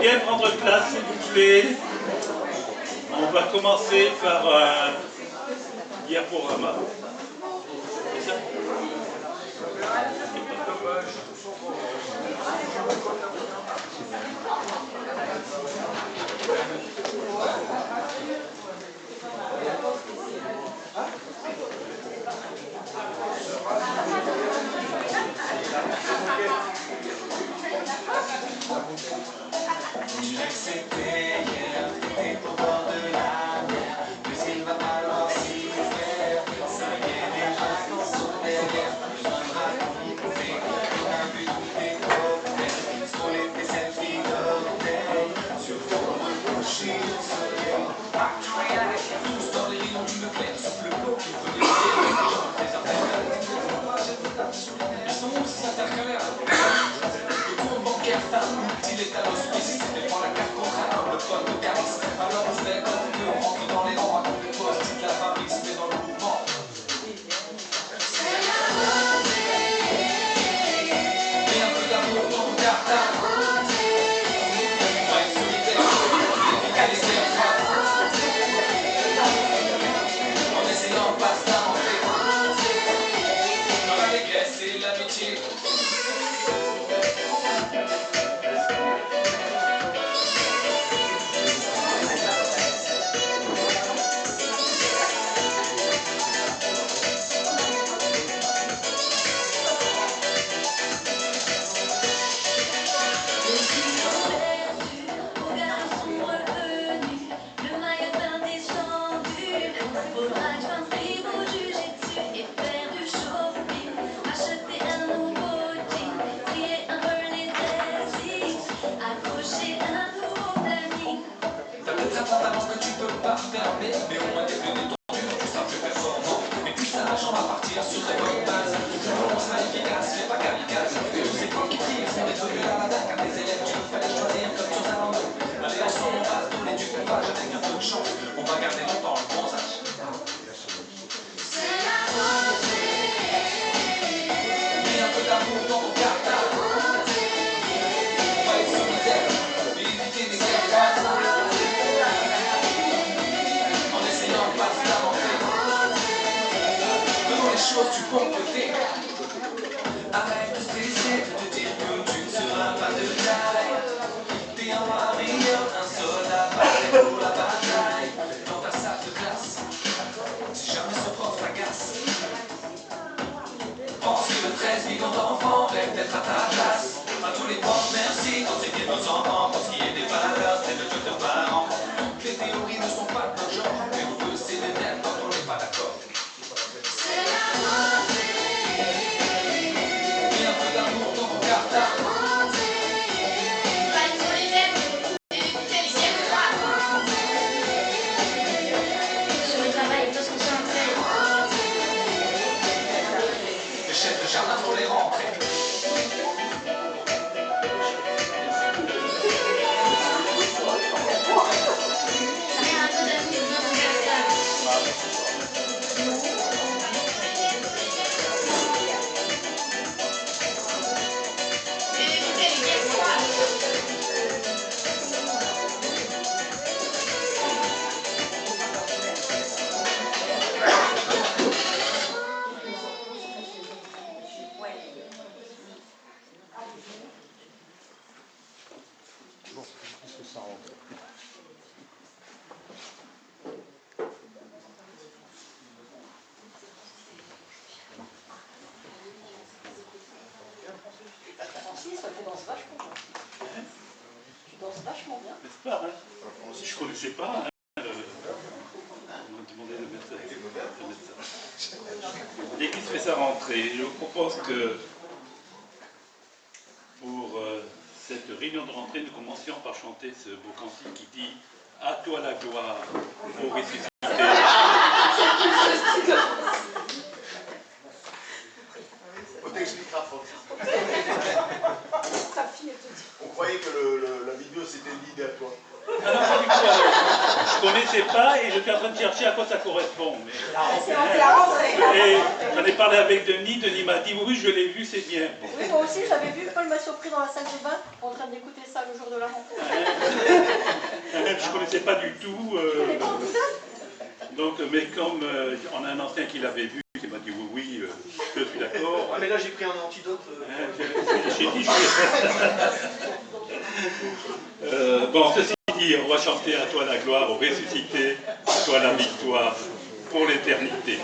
bien prendre place, s'il vous plaît. On va commencer par un diaporama. C'est ça? C'était hier, t'étais au bord de la mer, mais il va falloir s'y faire. Ça y est, les vacances sont derrière, pas besoin de raconter. On a vu tous les cocktails, sur les selfies d'hôtel, sur fond de coucher au soleil. Tous dans les rayons du Leclerc, sauf le bloc qui veut les gens des affaires. Ils sont aussi intercalaires. Le compte bancaire, femme, multi-létal hospice. Le code de Caris, alors on se fait comme on peut, on rentre dans les rangs, raconte les post-it, la famille se met dans le mouvement. C'est la rentrée, et un peu d'amour dans le cartable. On va être solidaire, éviter les airs froids. En essayant de passer la rentrée, dans la dégraisse et l'amitié. Fermé, mais au moins t'es plus détendu, donc tu seras plus performant. Et puis ça change à partir sur des bonnes bases. On sera efficace, mais pas kamikaze. C'est toi qui tire, on est devenu la radar, car des élèves tu fallait choisir comme sur un rando. Allez ensemble, on va se donner du courage avec un peu de chance. On va garder longtemps le bronzage. C'est la rentrée, mets un peu d'amour dans ton cartable. On va être solidaire, et éviter les airs froids. Chose du bon côté. Arrête de stresser, de te dire que tu ne seras pas de taille. T'es un warrior, un soldat paré pour la bataille. Dans ta salle de classe, si jamais ce prof t'agace, pense que le 13 millions d'enfants rêvent d'être à ta place. À tous les profs, merci quand c'est bien nos enfants. Pour ce qui est des valeurs, c'est le jeu de parents. Toutes les théories ne sont pas de notre genre, mais on peut s'aider d'elles quand on n'est pas d'accord. Pas, hein. Je ne connaissais pas. Hein. On m'a demandé de mettre ça. Dès qu'il se fait sa rentrée, je propose que pour cette réunion de rentrée, nous commencions par chanter ce beau cantique qui dit « À toi la gloire, ô ressuscité ». On croyait que la vidéo c'était l'idée à toi. Ah non, pas du tout, alors. Je ne connaissais pas et je suis en train de chercher à quoi ça correspond. Mais... C'est la rentrée. Et J'en ai parlé avec Denis. Denis m'a dit oui, je l'ai vu, c'est bien. Bon. Oui, moi aussi, j'avais vu. Paul m'a surpris dans la salle de bain en train d'écouter ça le jour de la rencontre. Je ne connaissais pas du tout. Tu connais pas en tout cas? Donc, mais comme on a un ancien qui l'avait vu, qui m'a dit oui, oui, je suis d'accord. Ah mais là j'ai pris un antidote. J'ai dit, bon, ceci dit, on va chanter à toi la gloire, au ressuscité, à toi la victoire, pour l'éternité.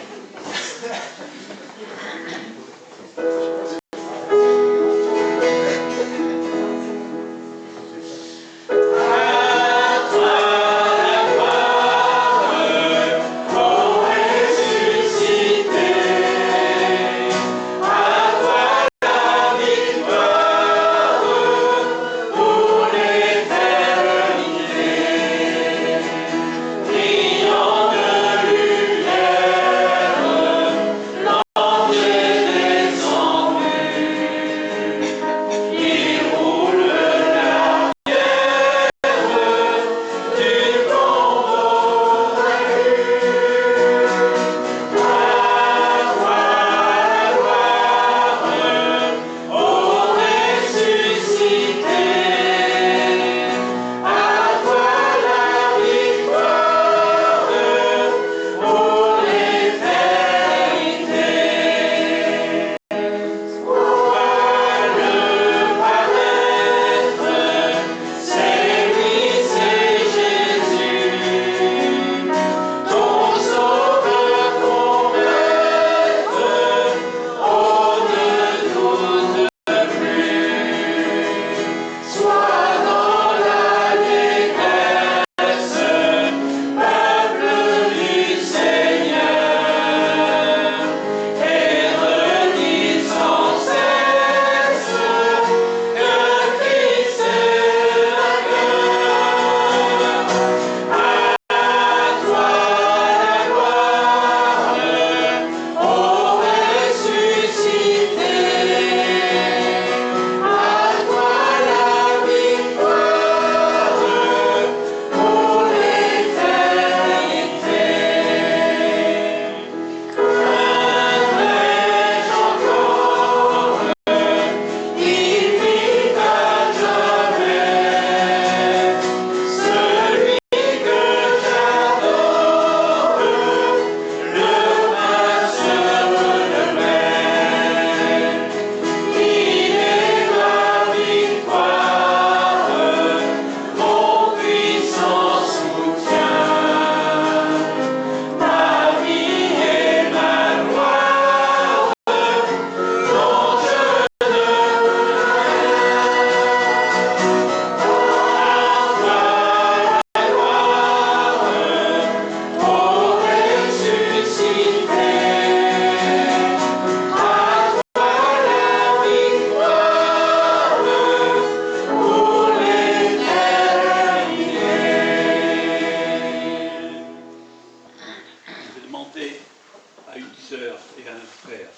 À une sœur et à un frère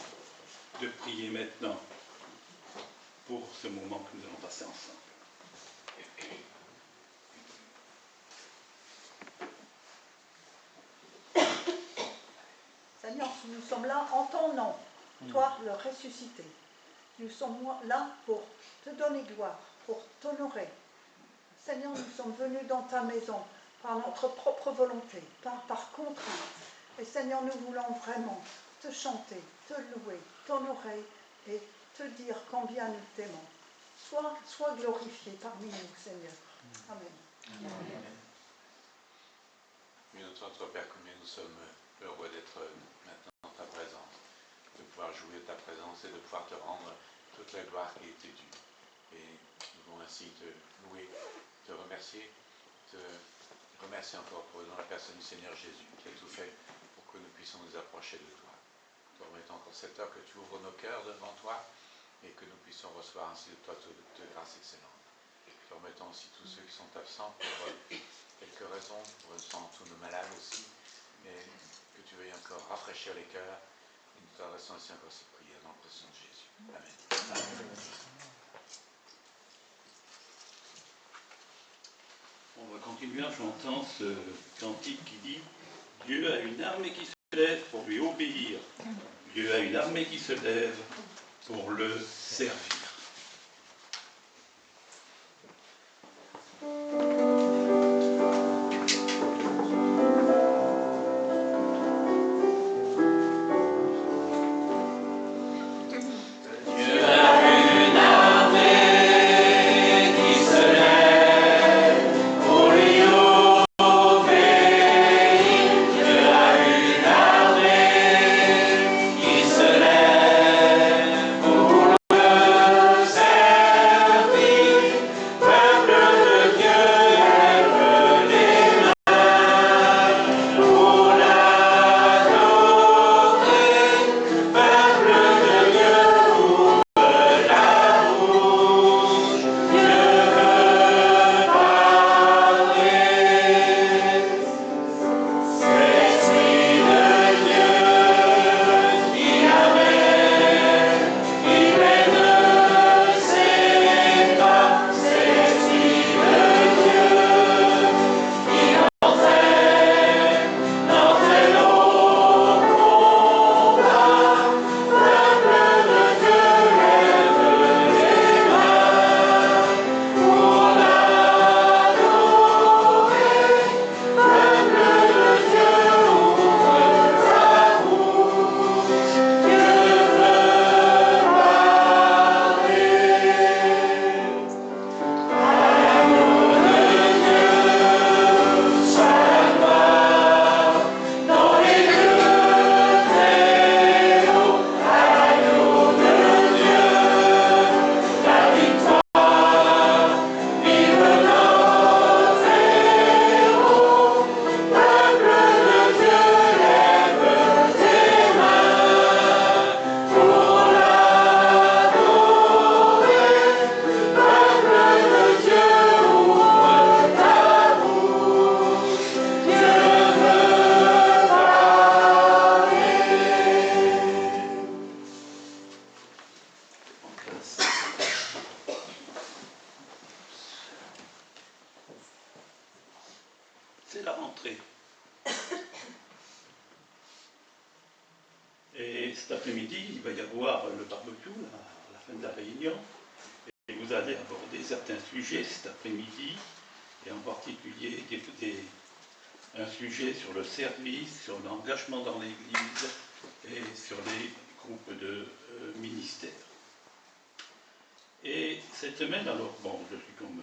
de prier maintenant pour ce moment que nous allons passer ensemble. Seigneur, nous sommes là en ton nom, toi le ressuscité. Nous sommes là pour te donner gloire, pour t'honorer. Seigneur, nous sommes venus dans ta maison par notre propre volonté, pas par contrainte. Et Seigneur, nous voulons vraiment te chanter, te louer, t'honorer et te dire combien nous t'aimons. Sois glorifié parmi nous, Seigneur. Amen. Amen. Oui, notre Père, combien nous sommes heureux d'être maintenant dans ta présence, de pouvoir jouer de ta présence et de pouvoir te rendre toute la gloire qui était due. Et nous voulons ainsi te louer, te remercier encore pour dans la personne du Seigneur Jésus, qui a tout fait pour que nous puissions nous approcher de toi. Te remettons encore cette heure que tu ouvres nos cœurs devant toi et que nous puissions recevoir ainsi de toi toute grâce excellente. Te remettons aussi tous ceux qui sont absents pour quelques raisons, pour tous nos malades aussi, et que tu veuilles encore rafraîchir les cœurs. Et nous t'adressons aussi encore cette prière dans le précieux de Jésus. Amen. Amen. On va continuer en chantant ce cantique qui dit « Dieu a une armée qui se lève pour lui obéir. Dieu a une armée qui se lève pour le servir. C'est la rentrée. Et cet après-midi, il va y avoir le barbecue là, à la fin de la réunion. Et vous allez aborder certains sujets cet après-midi, et en particulier un sujet sur le service, sur l'engagement dans l'Église et sur les groupes de ministères. Et cette semaine, alors, bon, je suis comme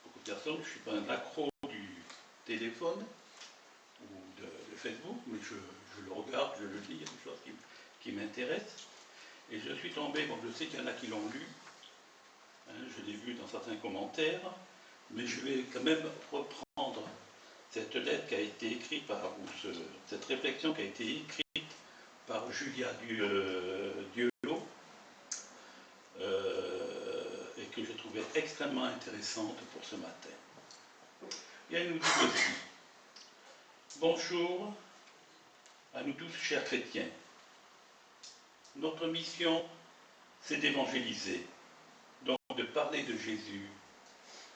beaucoup de personnes, je ne suis pas un accro du téléphone ou de Facebook, mais je le regarde, je le lis, il y a des choses qui m'intéressent. Et je suis tombé, bon, je sais qu'il y en a qui l'ont lu, hein, je l'ai vu dans certains commentaires, mais je vais quand même reprendre cette lettre qui a été écrite cette réflexion qui a été écrite par Julia Dieulo, et que je trouvais extrêmement intéressante pour ce matin. Et elle nous dit ceci: bonjour à nous tous, chers chrétiens. Notre mission, c'est d'évangéliser, donc de parler de Jésus,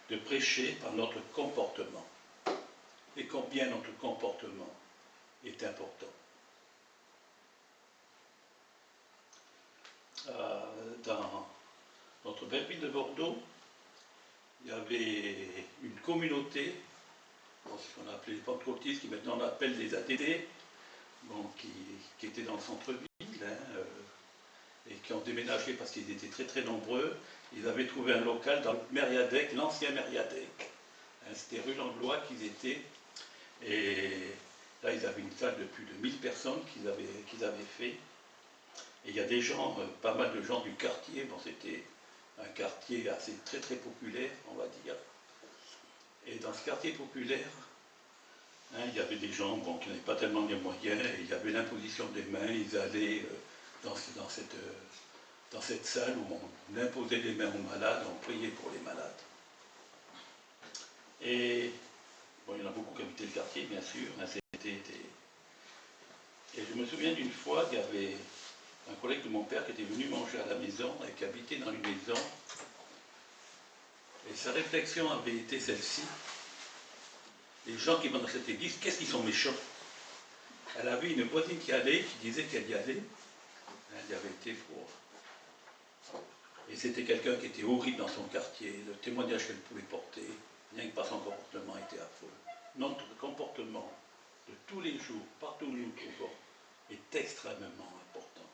de prêcher par notre comportement. Et combien notre comportement est important. Dans notre belle ville de Bordeaux, il y avait une communauté, ce qu'on appelait les pentecôtistes, qui maintenant on appelle les ATD, bon, qui étaient dans le centre-ville, hein, et qui ont déménagé parce qu'ils étaient très très nombreux. Ils avaient trouvé un local dans le Mériadec, l'ancien Mériadec. Hein, c'était rue Langlois qu'ils étaient. Et là, ils avaient une salle de plus de 1000 personnes qu'ils avaient fait. Et il y a des gens, pas mal de gens du quartier. Bon, c'était un quartier assez très très populaire, on va dire. Et dans ce quartier populaire, hein, il y avait des gens bon, qui n'avaient pas tellement les moyens, et il y avait l'imposition des mains. Ils allaient dans cette salle où on imposait les mains aux malades, on priait pour les malades. Et bon, il y en a beaucoup qui habitaient le quartier, bien sûr. Hein, et je me souviens d'une fois qu'il y avait un collègue de mon père qui était venu manger à la maison et qui habitait dans une maison. Et sa réflexion avait été celle-ci: les gens qui vont dans cette église, qu'est-ce qu'ils sont méchants? Elle avait une voisine qui allait, qui disait qu'elle y allait, Il avait été pauvre. Et c'était quelqu'un qui était horrible dans son quartier. Le témoignage qu'elle pouvait porter, rien que par son comportement, était affreux. Notre comportement de tous les jours, partout où nous nous trouvons, est extrêmement important.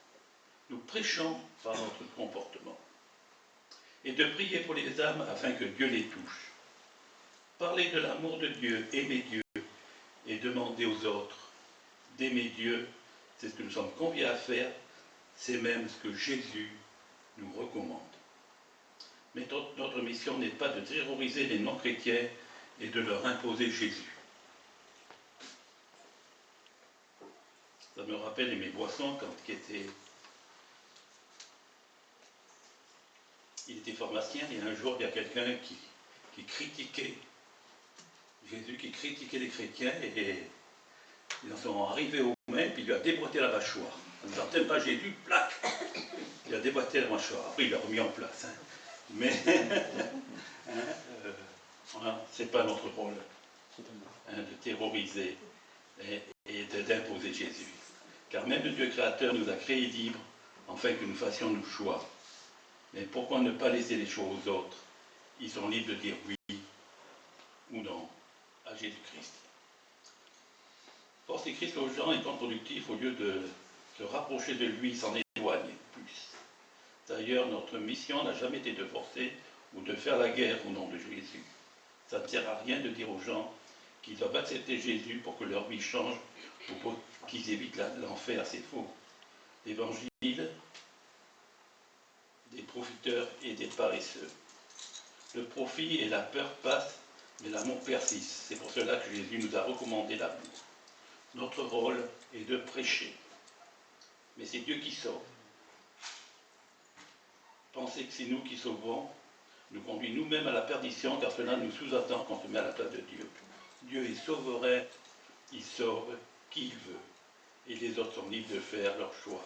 Nous prêchons par notre comportement. Et de prier pour les âmes afin que Dieu les touche. Parler de l'amour de Dieu, aimer Dieu et demander aux autres d'aimer Dieu, c'est ce que nous sommes conviés à faire, c'est même ce que Jésus nous recommande. Mais notre mission n'est pas de terroriser les non-chrétiens et de leur imposer Jésus. Ça me rappelle Aimé Boisson quand il était pharmacien, et un jour il y a quelqu'un qui critiquait Jésus, qui critiquait les chrétiens, et ils en sont arrivés aux mains, puis il lui a déboîté la mâchoire. En disant, t'aimes pas Jésus, plaque. Il a déboîté la mâchoire. Après, il l'a remis en place. Hein. Mais c'est pas notre rôle de terroriser et d'imposer Jésus. Car même le Dieu créateur nous a créés libres, afin que nous fassions nos choix. Mais pourquoi ne pas laisser les choix aux autres? Ils sont libres de dire oui ou non à Jésus-Christ. Forcer Christ aux gens est contre-productif. Au lieu de se rapprocher de lui, s'en éloigner plus. D'ailleurs, notre mission n'a jamais été de forcer ou de faire la guerre au nom de Jésus. Ça ne sert à rien de dire aux gens qu'ils doivent accepter Jésus pour que leur vie change ou pour qu'ils évitent l'enfer, c'est faux. L'évangile des profiteurs et des paresseux. Le profit et la peur passent, mais l'amour persiste. C'est pour cela que Jésus nous a recommandé l'amour. Notre rôle est de prêcher. Mais c'est Dieu qui sauve. Penser que c'est nous qui sauvons nous conduit nous-mêmes à la perdition, car cela nous sous-entend qu'on se met à la place de Dieu. Dieu est souverain, il sauve qui il veut. Et les autres sont libres de faire leur choix.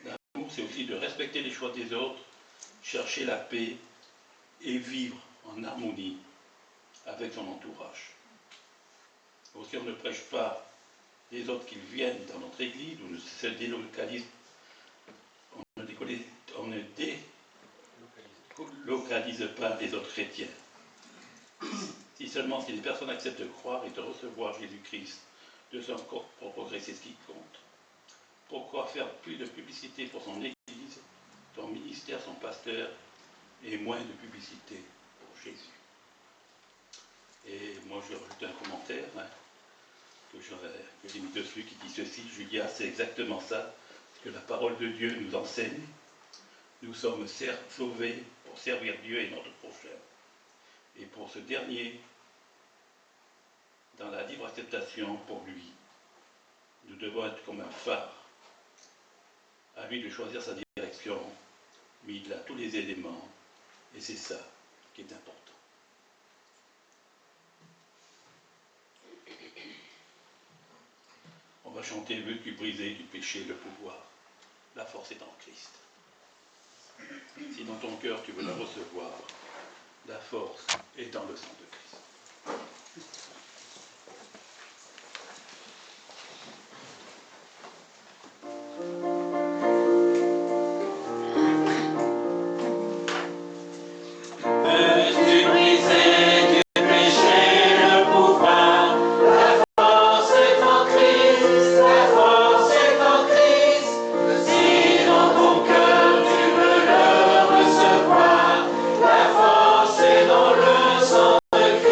L'amour, c'est aussi de respecter les choix des autres, chercher la paix et vivre en harmonie avec son entourage. Aussi, on ne prêche pas les autres qui viennent dans notre église, ou ne se délocalisent, on ne délocalise pas les autres chrétiens. Si seulement si les personnes acceptent de croire et de recevoir Jésus-Christ de son corps pour progresser, ce qui compte. Pourquoi faire plus de publicité pour son église, son ministère, son pasteur, et moins de publicité pour Jésus? Et moi je rajoute un commentaire que j'ai mis dessus qui dit ceci: Julia, c'est exactement ça que la parole de Dieu nous enseigne. Nous sommes sauvés pour servir Dieu et notre prochain. Et pour ce dernier, dans la libre acceptation pour lui, nous devons être comme un phare. À lui de choisir sa direction, mais il a tous les éléments, et c'est ça qui est important. On va chanter: veux-tu briser du péché le pouvoir? La force est en Christ. Si dans ton cœur tu veux la recevoir, la force est dans le sang de Christ. Veux-tu briser du péché le pouvoir? La force est en Christ, la force est en Christ. Si dans ton cœur tu veux le recevoir, la force est dans le sang de Christ.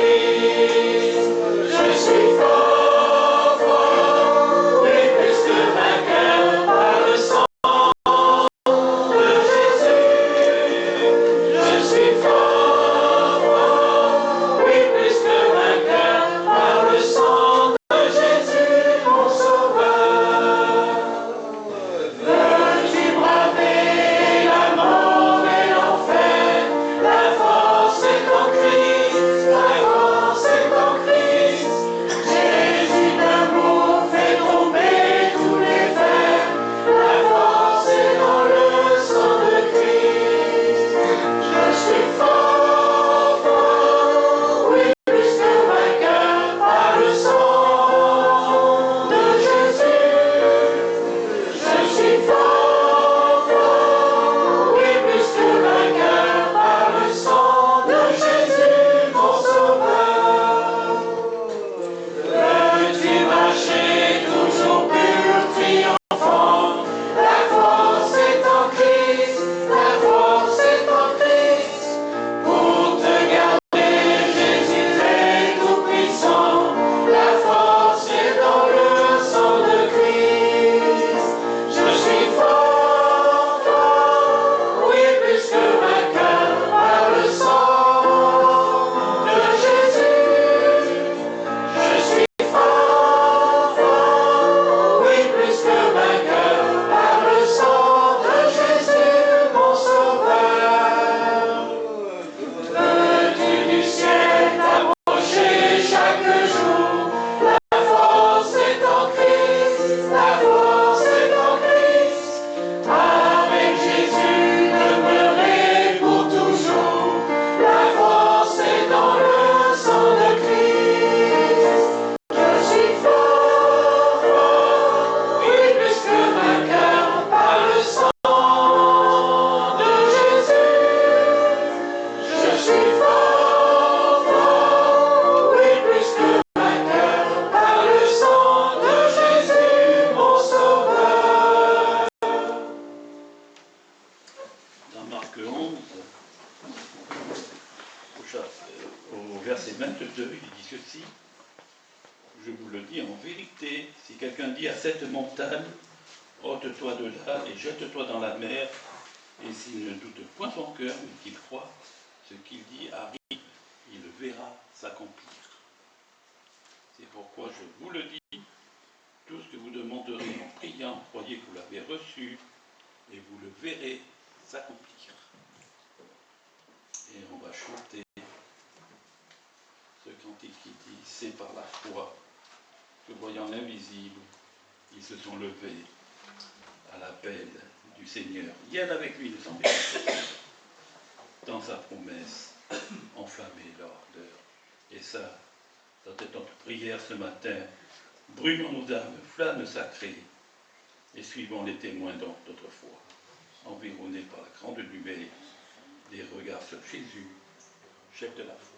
22, il dit ceci, je vous le dis en vérité, si quelqu'un dit à cette montagne, ôte-toi de là et jette-toi dans la mer, et s'il ne doute point son cœur, mais qu'il croit, ce qu'il dit arrive, il le verra s'accomplir. C'est pourquoi je vous le dis, tout ce que vous demanderez en priant, croyez que vous l'avez reçu, et vous le verrez s'accomplir. Et on va chanter ce cantique qui dit, c'est par la foi que voyant l'invisible, ils se sont levés à l'appel du Seigneur. Viennent avec lui, nous sommes dans sa promesse, enflammer leur ardeur. Et ça doit être notre prière ce matin. Brûlons nos âmes, flammes sacrées, et suivons les témoins d'autre foi, environnés par la grande nuée, des regards sur Jésus, chef de la foi.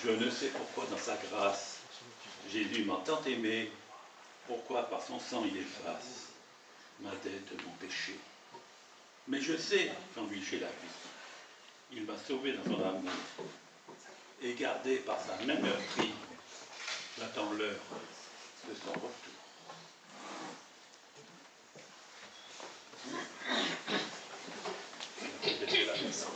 Je ne sais pourquoi dans sa grâce, Jésus m'a tant aimé, pourquoi par son sang il efface ma dette, mon péché. Mais je sais qu'en lui j'ai la vie. Il m'a sauvé dans son amour. et gardé par sa main meurtrie, j'attends l'heure de son retour. C'était la messe.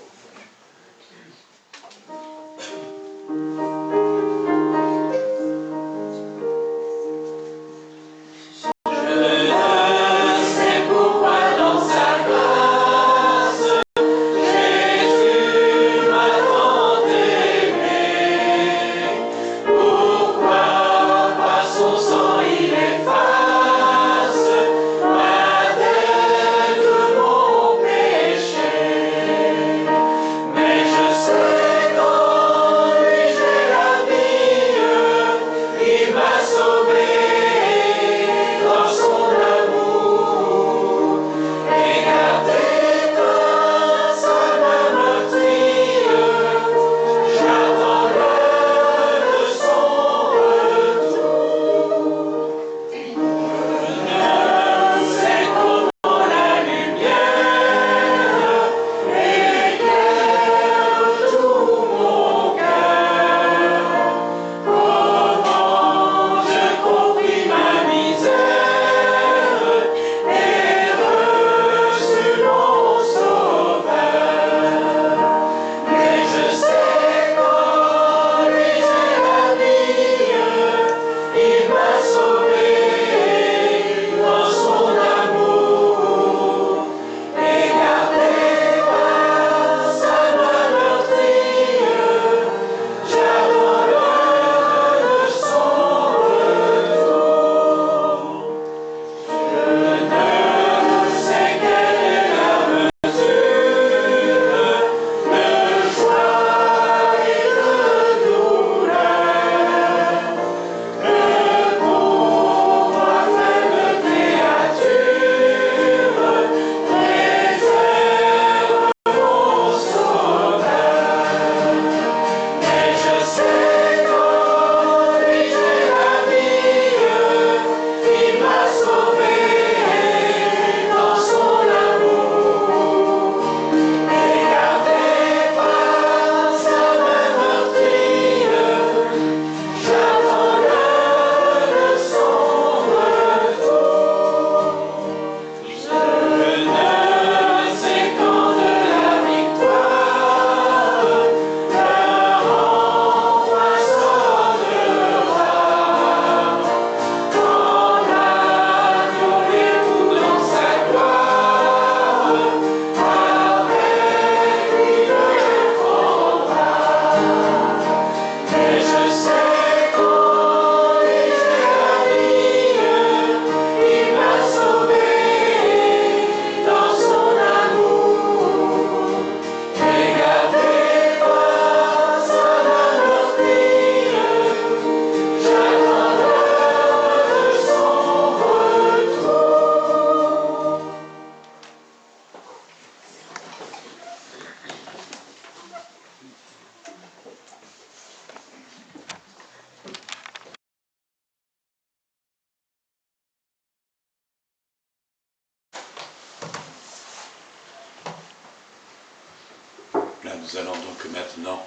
Là, nous allons donc maintenant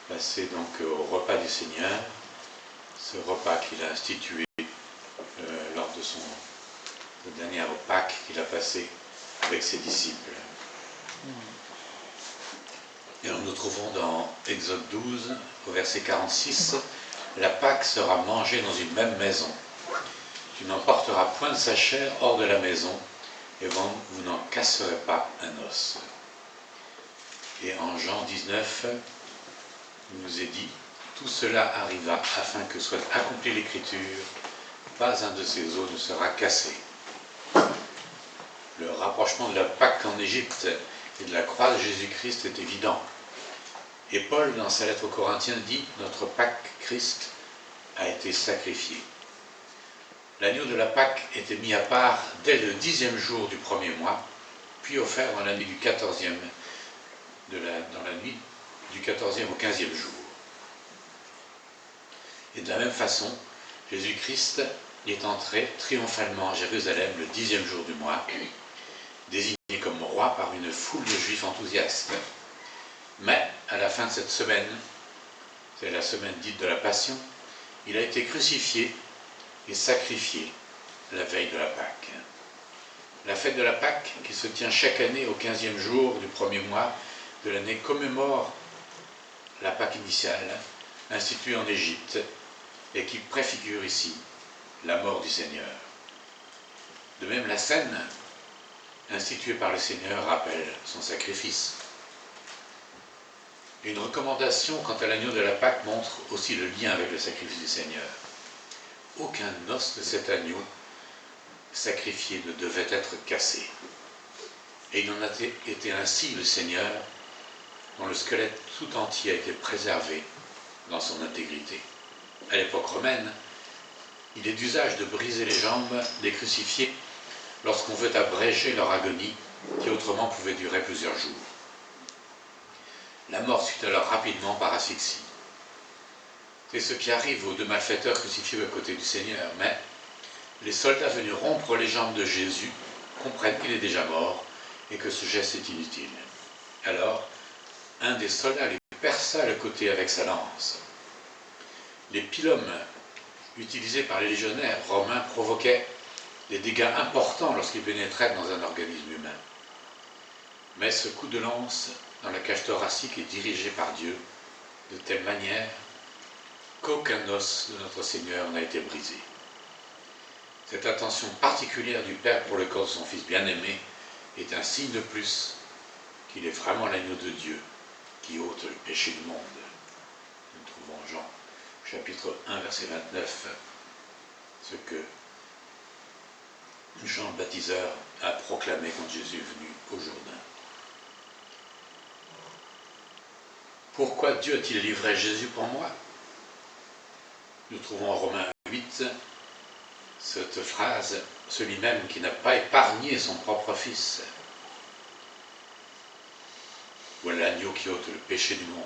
passer donc au repas du Seigneur, ce repas qu'il a institué lors de son dernière Pâques qu'il a passé avec ses disciples. Et alors nous trouvons dans Exode 12, au verset 46, « La Pâque sera mangée dans une même maison. Tu n'emporteras point de sa chair hors de la maison, et vous n'en casserez pas un os. » Et en Jean 19, il nous est dit, « Tout cela arriva afin que soit accomplie l'Écriture, pas un de ces os ne sera cassé. » Le rapprochement de la Pâque en Égypte et de la croix de Jésus-Christ est évident. Et Paul, dans sa lettre aux Corinthiens, dit « Notre Pâque, Christ, a été sacrifié. » L'agneau de la Pâque était mis à part dès le 10e jour du premier mois, puis offert dans la nuit du 14e, dans la nuit du 14e au 15e jour. Et de la même façon, Jésus-Christ est entré triomphalement à Jérusalem le 10e jour du mois, désigné comme roi par une foule de juifs enthousiastes. Mais, à la fin de cette semaine, c'est la semaine dite de la Passion, il a été crucifié et sacrifié la veille de la Pâque. La fête de la Pâque, qui se tient chaque année au 15e jour du premier mois de l'année, commémore la Pâque initiale, instituée en Égypte, et qui préfigure ici la mort du Seigneur. De même, la scène instituée par le Seigneur rappelle son sacrifice. Une recommandation quant à l'agneau de la Pâque montre aussi le lien avec le sacrifice du Seigneur. Aucun os de cet agneau sacrifié ne devait être cassé. Et il en a été ainsi le Seigneur, dont le squelette tout entier a été préservé dans son intégrité. À l'époque romaine, il est d'usage de briser les jambes des crucifiés lorsqu'on veut abréger leur agonie, qui autrement pouvait durer plusieurs jours. La mort suit alors rapidement par asphyxie. C'est ce qui arrive aux deux malfaiteurs crucifiés à côté du Seigneur, mais les soldats venus rompre les jambes de Jésus comprennent qu'il est déjà mort et que ce geste est inutile. Alors, un des soldats lui perça le côté avec sa lance. Les pilums utilisés par les légionnaires romains provoquaient des dégâts importants lorsqu'ils pénétraient dans un organisme humain. Mais ce coup de lance dans la cage thoracique est dirigé par Dieu de telle manière qu'aucun os de notre Seigneur n'a été brisé. Cette attention particulière du Père pour le corps de son Fils bien-aimé est un signe de plus qu'il est vraiment l'agneau de Dieu qui ôte le péché du monde. Nous trouvons en Jean chapitre 1 verset 29 ce que Jean le baptiseur a proclamé quand Jésus est venu au Jourdain. Pourquoi Dieu a-t-il livré Jésus pour moi? Nous trouvons en Romains 8 cette phrase, celui même qui n'a pas épargné son propre Fils. Voilà l'agneau qui ôte le péché du monde.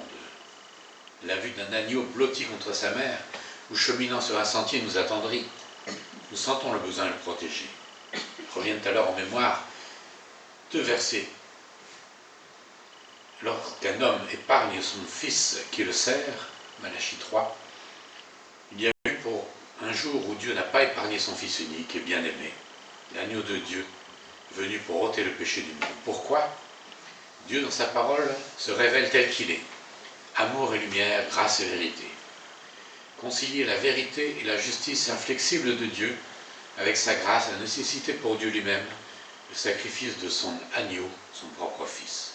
La vue d'un agneau blotti contre sa mère ou cheminant sur un sentier nous attendrit. Nous sentons le besoin de le protéger. Reviennent alors en mémoire deux versets. Lorsqu'un homme épargne son fils qui le sert, Malachie 3, il y a eu pour un jour où Dieu n'a pas épargné son Fils unique et bien-aimé, l'agneau de Dieu, venu pour ôter le péché du monde. Pourquoi? Dieu, dans sa parole, se révèle tel qu'il est. Amour et lumière, grâce et vérité. Concilier la vérité et la justice inflexible de Dieu avec sa grâce a nécessité pour Dieu lui-même le sacrifice de son agneau, son propre Fils.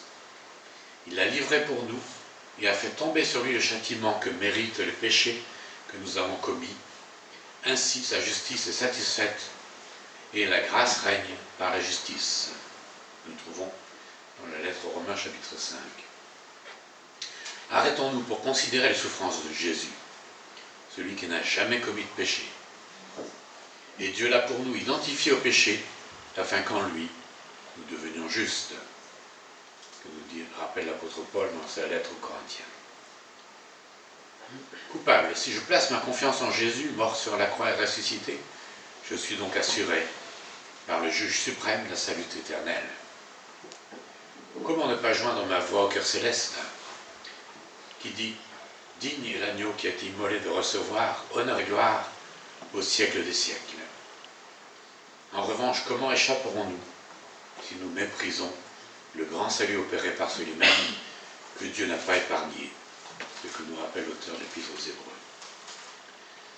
Il l'a livré pour nous et a fait tomber sur lui le châtiment que mérite le péché que nous avons commis. Ainsi, sa justice est satisfaite et la grâce règne par la justice. Nous trouvons dans la lettre aux Romains chapitre 5. Arrêtons-nous pour considérer les souffrances de Jésus, celui qui n'a jamais commis de péché. Et Dieu l'a pour nous identifié au péché, afin qu'en lui, nous devenions justes, que nous rappelle l'apôtre Paul dans sa lettre aux Corinthiens. Coupable, si je place ma confiance en Jésus, mort sur la croix et ressuscité, je suis donc assuré par le juge suprême de la salut éternelle. Comment ne pas joindre ma voix au cœur céleste, qui dit « Digne est l'agneau qui a été immolé de recevoir honneur et gloire au siècle des siècles ». En revanche, comment échapperons-nous si nous méprisons le grand salut opéré par celui-même que Dieu n'a pas épargné, ce que nous rappelle l'auteur de l'Épître aux Hébreux.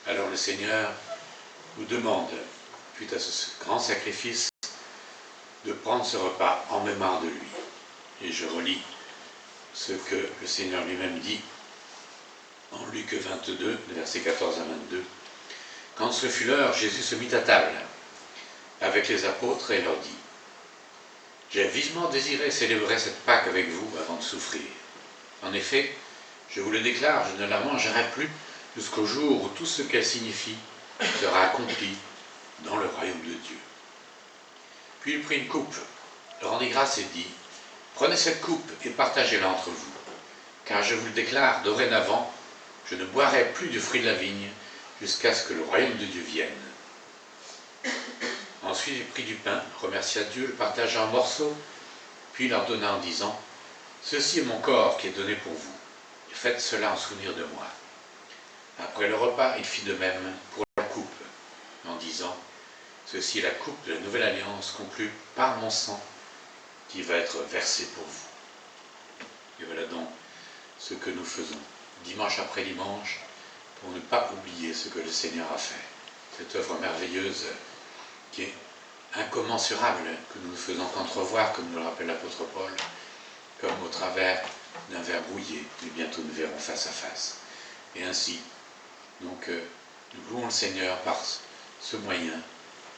Alors le Seigneur nous demande, suite à ce grand sacrifice, de prendre ce repas en mémoire de lui. Et je relis ce que le Seigneur lui-même dit en Luc 22, versets 14 à 22. Quand ce fut l'heure, Jésus se mit à table avec les apôtres et leur dit « J'ai vivement désiré célébrer cette Pâque avec vous avant de souffrir. En effet, je vous le déclare, je ne la mangerai plus jusqu'au jour où tout ce qu'elle signifie sera accompli dans le royaume de Dieu. » Puis il prit une coupe, leur rendit grâce et dit « Prenez cette coupe et partagez-la entre vous, car je vous le déclare, dorénavant, je ne boirai plus du fruit de la vigne jusqu'à ce que le royaume de Dieu vienne. » Ensuite, il prit du pain, remercia Dieu, le partagea en morceaux, puis leur donna en disant « Ceci est mon corps qui est donné pour vous. Faites cela en souvenir de moi. » Après le repas, il fit de même pour la coupe, en disant, « Ceci est la coupe de la nouvelle alliance conclue par mon sang, qui va être versé pour vous. » Et voilà donc ce que nous faisons, dimanche après dimanche, pour ne pas oublier ce que le Seigneur a fait. Cette œuvre merveilleuse qui est incommensurable, que nous ne faisons qu'entrevoir, comme nous le rappelle l'apôtre Paul, comme au travers d'un verre brouillé, mais bientôt nous verrons face à face. Et ainsi, donc, nous louons le Seigneur par ce moyen,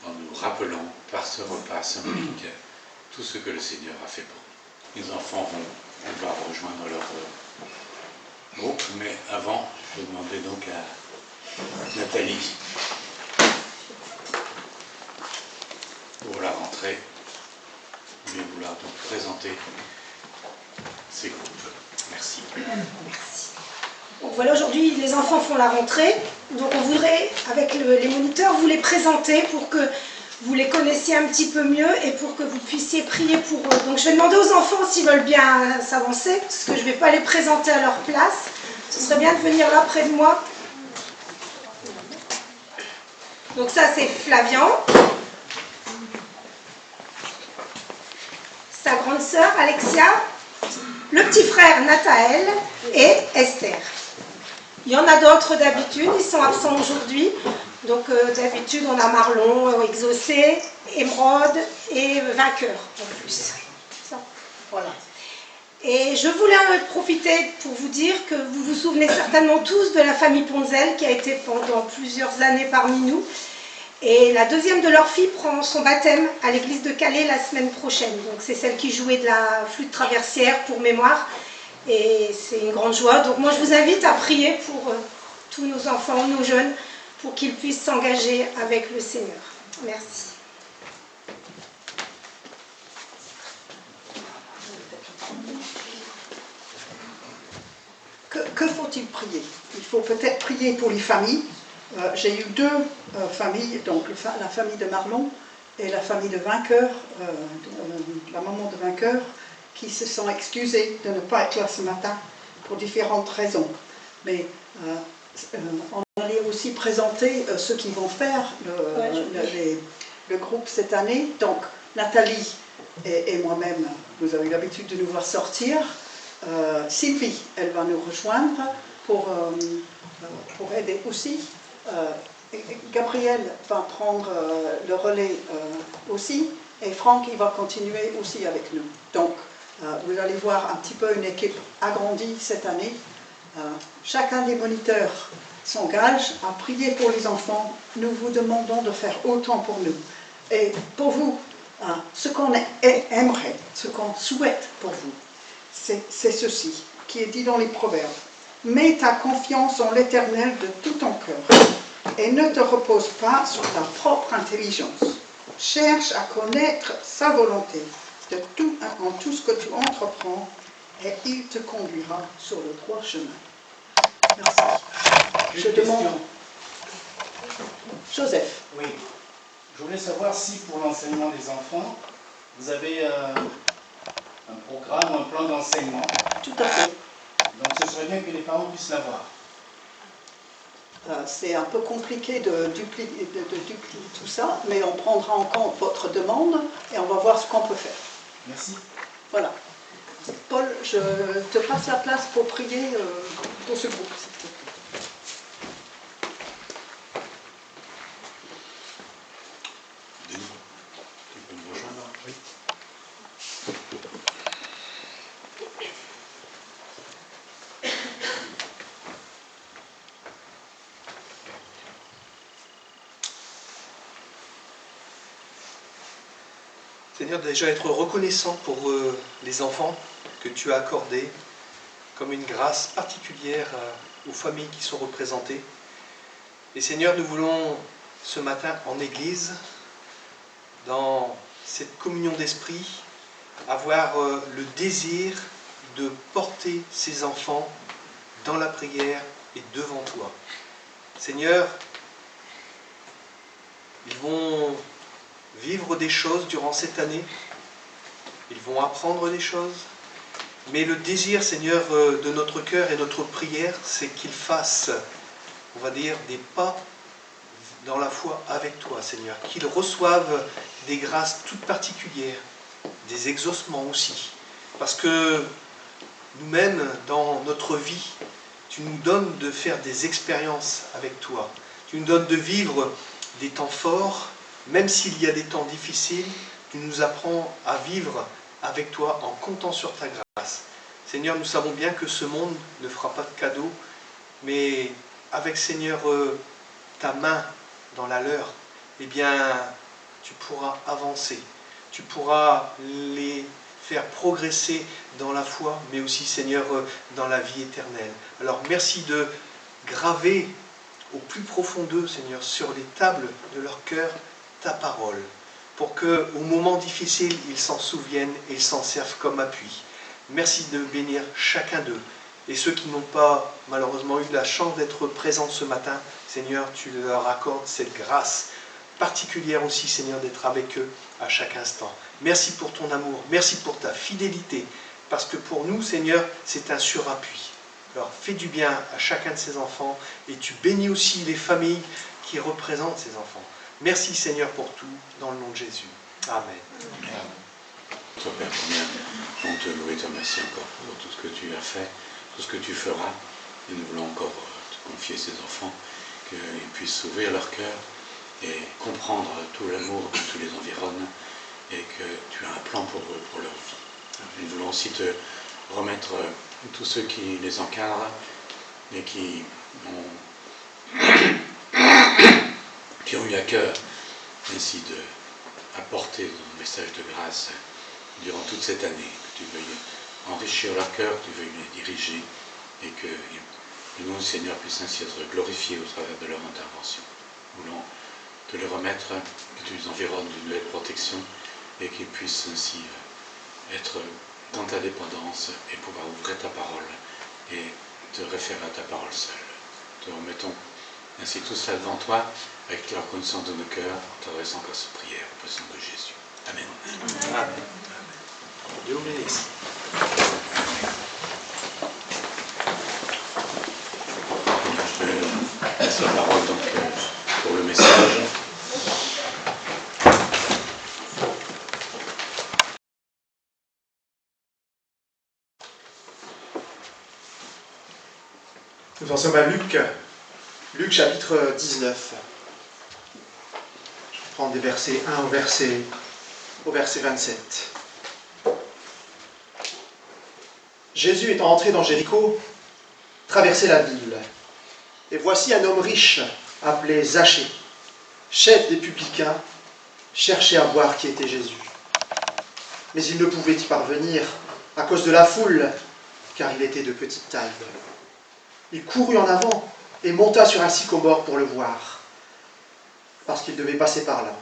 en nous rappelant par ce repas symbolique tout ce que le Seigneur a fait pour nous. Les enfants vont devoir rejoindre leur groupe, mais avant, je vais demander donc à Nathalie pour la rentrée. Je vais vouloir donc présenter ces groupes. Merci. Merci. Donc voilà, aujourd'hui, les enfants font la rentrée. Donc on voudrait, avec les moniteurs, vous les présenter pour que vous les connaissiez un petit peu mieux et pour que vous puissiez prier pour eux. Donc je vais demander aux enfants s'ils veulent bien s'avancer, parce que je ne vais pas les présenter à leur place. Ce serait bien de venir là près de moi. Donc ça, c'est Flavian. Sa grande sœur, Alexia. Le petit frère, Nathaël. Et Esther. Il y en a d'autres d'habitude, ils sont absents aujourd'hui. Donc d'habitude, on a Marlon, Exaucé, Émeraude et Vainqueur en plus. Ça, voilà. Et je voulais en profiter pour vous dire que vous vous souvenez certainement tous de la famille Ponzel qui a été pendant plusieurs années parmi nous. Et la deuxième de leur fille prend son baptême à l'église de Calais la semaine prochaine. Donc c'est celle qui jouait de la flûte traversière pour mémoire. Et c'est une grande joie. Donc moi je vous invite à prier pour tous nos enfants, nos jeunes, pour qu'ils puissent s'engager avec le Seigneur. Merci. Que faut-il prier? Il faut peut-être prier pour les familles. J'ai eu deux familles, donc la famille de Marlon et la famille de Vainqueur, la maman de Vainqueur, qui se sont excusées de ne pas être là ce matin pour différentes raisons. Mais on allait aussi présenter ceux qui vont faire le groupe cette année. Donc Nathalie et moi-même, vous avez l'habitude de nous voir sortir. Sylvie, elle va nous rejoindre pour aider aussi. Gabriel va prendre le relais aussi. Et Franck, il va continuer aussi avec nous. Donc, vous allez voir un petit peu une équipe agrandie cette année. Chacun des moniteurs s'engage à prier pour les enfants. Nous vous demandons de faire autant pour nous. Et pour vous, ce qu'on aimerait, ce qu'on souhaite pour vous, c'est ceci, qui est dit dans les Proverbes. Mets ta confiance en l'Éternel de tout ton cœur et ne te repose pas sur ta propre intelligence. Cherche à connaître sa volonté en tout ce que tu entreprends et il te conduira sur le droit chemin. Merci. Je demande. Joseph. Oui. Je voulais savoir si pour l'enseignement des enfants, vous avez un programme ou un plan d'enseignement. Tout à fait. Donc ce serait bien que les parents puissent l'avoir. C'est un peu compliqué de dupliquer tout ça, mais on prendra en compte votre demande et on va voir ce qu'on peut faire. Merci. Voilà. Paul, je te passe la place pour prier pour ce groupe. Seigneur, déjà être reconnaissant pour les enfants que tu as accordés comme une grâce particulière aux familles qui sont représentées. Et Seigneur, nous voulons ce matin en Église, dans cette communion d'esprit, avoir le désir de porter ces enfants dans la prière et devant toi. Seigneur, ils vont vivre des choses durant cette année, ils vont apprendre des choses, mais le désir, Seigneur, de notre cœur et notre prière, c'est qu'ils fassent on va dire, des pas dans la foi avec toi, Seigneur. Qu'ils reçoivent des grâces toutes particulières, des exaucements aussi. Parce que nous-mêmes, dans notre vie, tu nous donnes de faire des expériences avec toi. Tu nous donnes de vivre des temps forts, même s'il y a des temps difficiles, tu nous apprends à vivre avec toi en comptant sur ta grâce. Seigneur, nous savons bien que ce monde ne fera pas de cadeaux, mais avec, Seigneur, ta main dans la leur, eh bien, tu pourras avancer. Tu pourras les faire progresser dans la foi, mais aussi, Seigneur, dans la vie éternelle. Alors, merci de graver au plus profond d'eux, Seigneur, sur les tables de leur cœur, ta parole, pour qu'au moment difficile, ils s'en souviennent et ils s'en servent comme appui. Merci de bénir chacun d'eux. Et ceux qui n'ont pas, malheureusement, eu la chance d'être présents ce matin, Seigneur, tu leur accordes cette grâce particulière aussi, Seigneur, d'être avec eux à chaque instant. Merci pour ton amour, merci pour ta fidélité, parce que pour nous, Seigneur, c'est un surappui. Alors, fais du bien à chacun de ces enfants, et tu bénis aussi les familles qui représentent ces enfants. Merci, Seigneur, pour tout, dans le nom de Jésus. Amen. Toi, Père, combien on te loue et te remercie encore pour tout ce que tu as fait, tout ce que tu feras. Et nous voulons encore te confier ces enfants, qu'ils puissent s'ouvrir leur cœur et comprendre tout l'amour qui les environne et que tu as un plan pour eux, pour leur vie. Nous voulons aussi te remettre tous ceux qui les encadrent et qui ont eu à cœur ainsi d'apporter ton message de grâce durant toute cette année, que tu veuilles enrichir leur cœur, que tu veuilles les diriger et que le nom du Seigneur puisse ainsi être glorifié au travers de leur intervention. Nous voulons te les remettre, que tu les environnes d'une nouvelle protection et qu'ils puissent ainsi être dans ta dépendance et pouvoir ouvrir ta parole et te référer à ta parole seule. Te remettons ainsi tout cela devant toi avec la reconnaissance de nos cœurs en t'adressant encore cette prière au président de Jésus. Amen. Amen. Dieu vous bénisse. Je laisse la parole donc pour le message. Nous en sommes à Luc chapitre 19. Je vais prendre des versets 1 au verset 27. Jésus étant entré dans Jéricho, traversait la ville. Et voici un homme riche, appelé Zachée, chef des publicains, cherchait à voir qui était Jésus. Mais il ne pouvait y parvenir à cause de la foule, car il était de petite taille. Il courut en avant et monta sur un sycomore pour le voir, parce qu'il devait passer par là.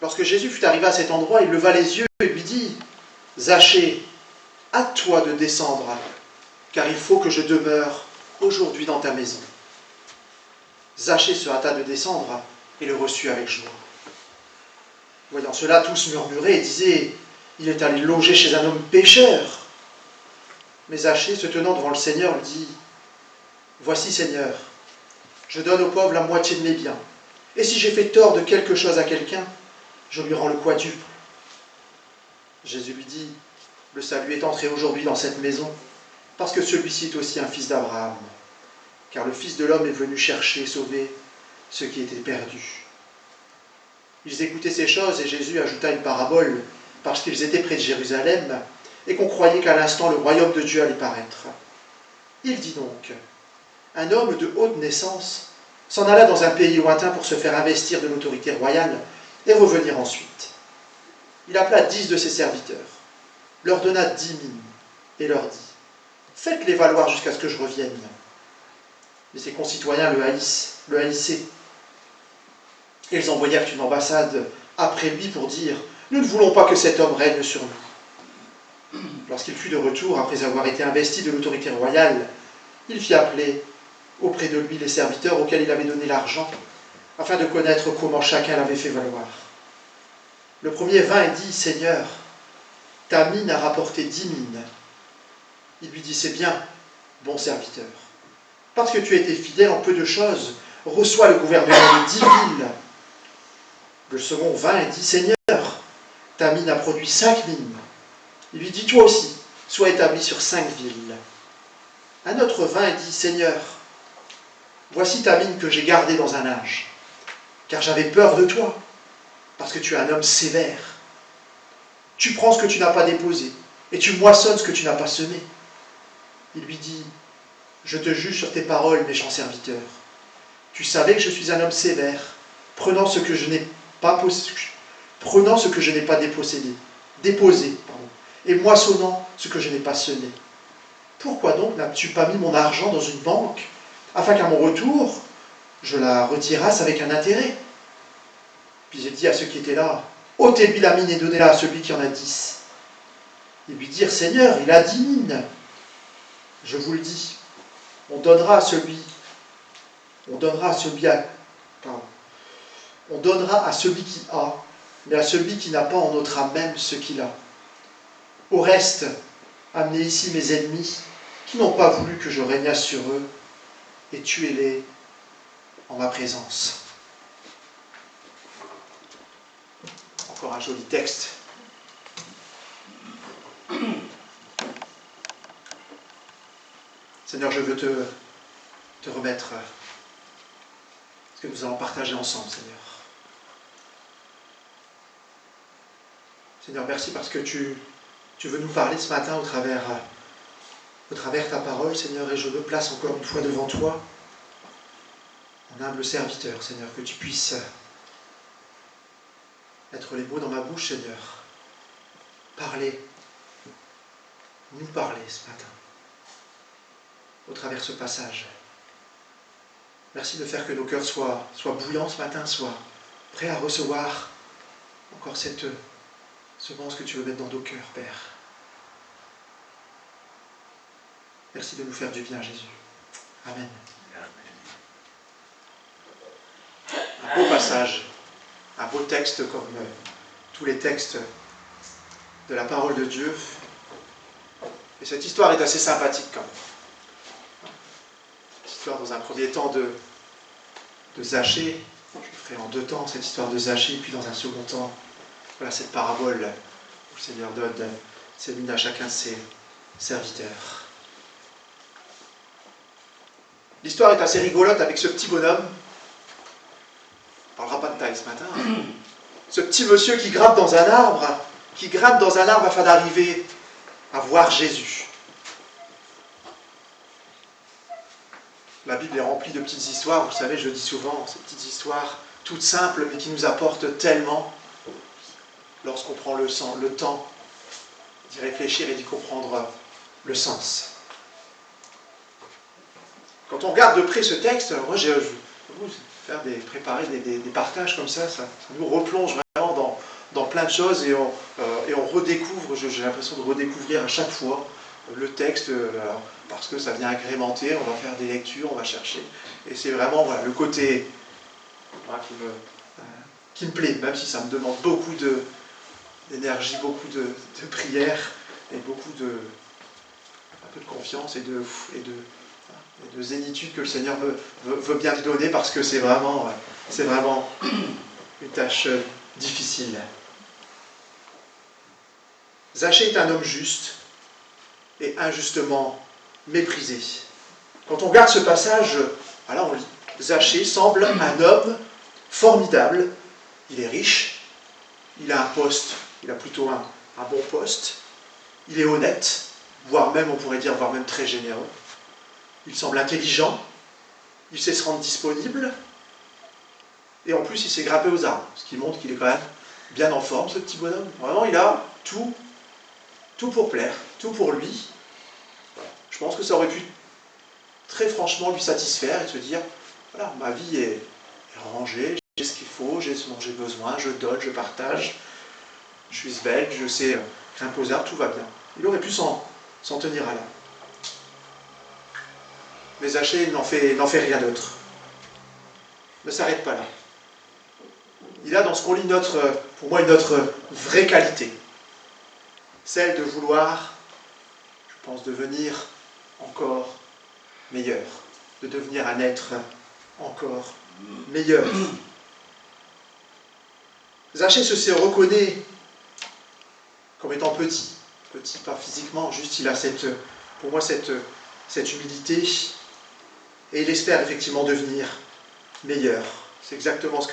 Lorsque Jésus fut arrivé à cet endroit, il leva les yeux et lui dit « Zachée, hâte-toi de descendre, car il faut que je demeure aujourd'hui dans ta maison. » Zachée se hâta de descendre et le reçut avec joie. Voyant cela, tous murmuraient et disaient « Il est allé loger chez un homme pécheur. » Mais Zachée, se tenant devant le Seigneur, lui dit « Voici, Seigneur, je donne aux pauvres la moitié de mes biens, et si j'ai fait tort de quelque chose à quelqu'un, je lui rends le quadruple. » Jésus lui dit « Le salut est entré aujourd'hui dans cette maison, parce que celui-ci est aussi un fils d'Abraham, car le Fils de l'homme est venu chercher et sauver ceux qui étaient perdus. » Ils écoutaient ces choses, et Jésus ajouta une parabole, parce qu'ils étaient près de Jérusalem, et qu'on croyait qu'à l'instant le royaume de Dieu allait paraître. Il dit donc, un homme de haute naissance s'en alla dans un pays lointain pour se faire investir de l'autorité royale et revenir ensuite. Il appela 10 de ses serviteurs, leur donna 10 mines et leur dit, faites-les valoir jusqu'à ce que je revienne. Mais ses concitoyens le haïssaient. Et ils envoyèrent une ambassade après lui pour dire, nous ne voulons pas que cet homme règne sur nous. Lorsqu'il fut de retour, après avoir été investi de l'autorité royale, il fit appeler auprès de lui les serviteurs auxquels il avait donné l'argent, afin de connaître comment chacun l'avait fait valoir. Le premier vint et dit, Seigneur, ta mine a rapporté 10 mines. Il lui dit, c'est bien, bon serviteur. Parce que tu as été fidèle en peu de choses, reçois le gouvernement de 10 villes. Le second vint et dit, Seigneur, ta mine a produit 5 mines. Il lui dit, toi aussi, sois établi sur 5 villes. Un autre vint et dit, Seigneur, voici ta mine que j'ai gardée dans un âge, car j'avais peur de toi, parce que tu es un homme sévère. Tu prends ce que tu n'as pas déposé, et tu moissonnes ce que tu n'as pas semé. Il lui dit, je te juge sur tes paroles, méchant serviteur. Tu savais que je suis un homme sévère, prenant ce que je n'ai pas déposé, et moissonnant ce que je n'ai pas semé. Pourquoi donc n'as-tu pas mis mon argent dans une banque, afin qu'à mon retour, je la retirasse avec un intérêt? Puis il dit à ceux qui étaient là, ôtez-lui la mine et donnez-la à celui qui en a 10. Ils lui dirent, Seigneur, il a 10 mines. Je vous le dis, on donnera à celui qui a, mais à celui qui n'a pas, on ôtera même ce qu'il a. Au reste, amenez ici mes ennemis, qui n'ont pas voulu que je régnasse sur eux, et tuez-les en ma présence. Encore un joli texte. Seigneur, je veux te remettre ce que nous allons partager ensemble, Seigneur. Seigneur, merci parce que tu veux nous parler ce matin au travers ta parole, Seigneur, et je me place encore une fois devant toi, en humble serviteur, Seigneur, que tu puisses être les mots dans ma bouche, Seigneur. Nous parler ce matin, au travers de ce passage. Merci de faire que nos cœurs soient bouillants ce matin, soient prêts à recevoir encore cette semence que tu veux mettre dans nos cœurs, Père. Merci de nous faire du bien, Jésus. Amen. Un beau passage, un beau texte comme tous les textes de la parole de Dieu. Et cette histoire est assez sympathique quand même. Cette histoire dans un premier temps de Zachée. Je ferai en 2 temps cette histoire de Zachée, puis dans un second temps, voilà cette parabole où le Seigneur donne ses mines à chacun de ses serviteurs. L'histoire est assez rigolote avec ce petit bonhomme. On ne parlera pas de taille ce matin. Ce petit monsieur qui grimpe dans un arbre afin d'arriver à voir Jésus. La Bible est remplie de petites histoires, vous savez, je le dis souvent, ces petites histoires toutes simples mais qui nous apportent tellement lorsqu'on prend le temps d'y réfléchir et d'y comprendre le sens. Quand on regarde de près ce texte, alors moi j'ai préparer des partages comme ça nous replonge vraiment dans plein de choses et on redécouvre, j'ai l'impression de redécouvrir à chaque fois le texte, parce que ça vient agrémenter, on va faire des lectures, on va chercher, et c'est vraiment le côté qui me plaît, même si ça me demande beaucoup d'énergie, beaucoup de prière et un peu de confiance et de zénitude que le Seigneur veut bien te donner, parce que c'est vraiment une tâche difficile. Zachée est un homme juste et injustement méprisé. Quand on regarde ce passage, alors on lit, Zachée semble un homme formidable. Il est riche, il a un poste, il a plutôt un bon poste, il est honnête, voire même, on pourrait dire, voire même très généreux. Il semble intelligent, il sait se rendre disponible, et en plus il s'est grimpé aux arbres, ce qui montre qu'il est quand même bien en forme, ce petit bonhomme. Vraiment, il a tout pour plaire, tout pour lui. Je pense que ça aurait pu très franchement lui satisfaire et se dire, voilà, ma vie est rangée, j'ai ce qu'il faut, j'ai ce dont j'ai besoin, je donne, je partage, je suis svelte, je sais grimper aux arbres, tout va bien. Il aurait pu s'en tenir à là. Mais Zachée n'en fait rien d'autre. Ne s'arrête pas là. Il a dans ce qu'on lit pour moi une autre vraie qualité. Celle de vouloir, je pense, devenir encore meilleur. de devenir un être encore meilleur. Zachée se reconnaît comme étant petit. Petit, pas physiquement, juste il a pour moi cette humilité. Et il espère effectivement devenir meilleur. C'est exactement ce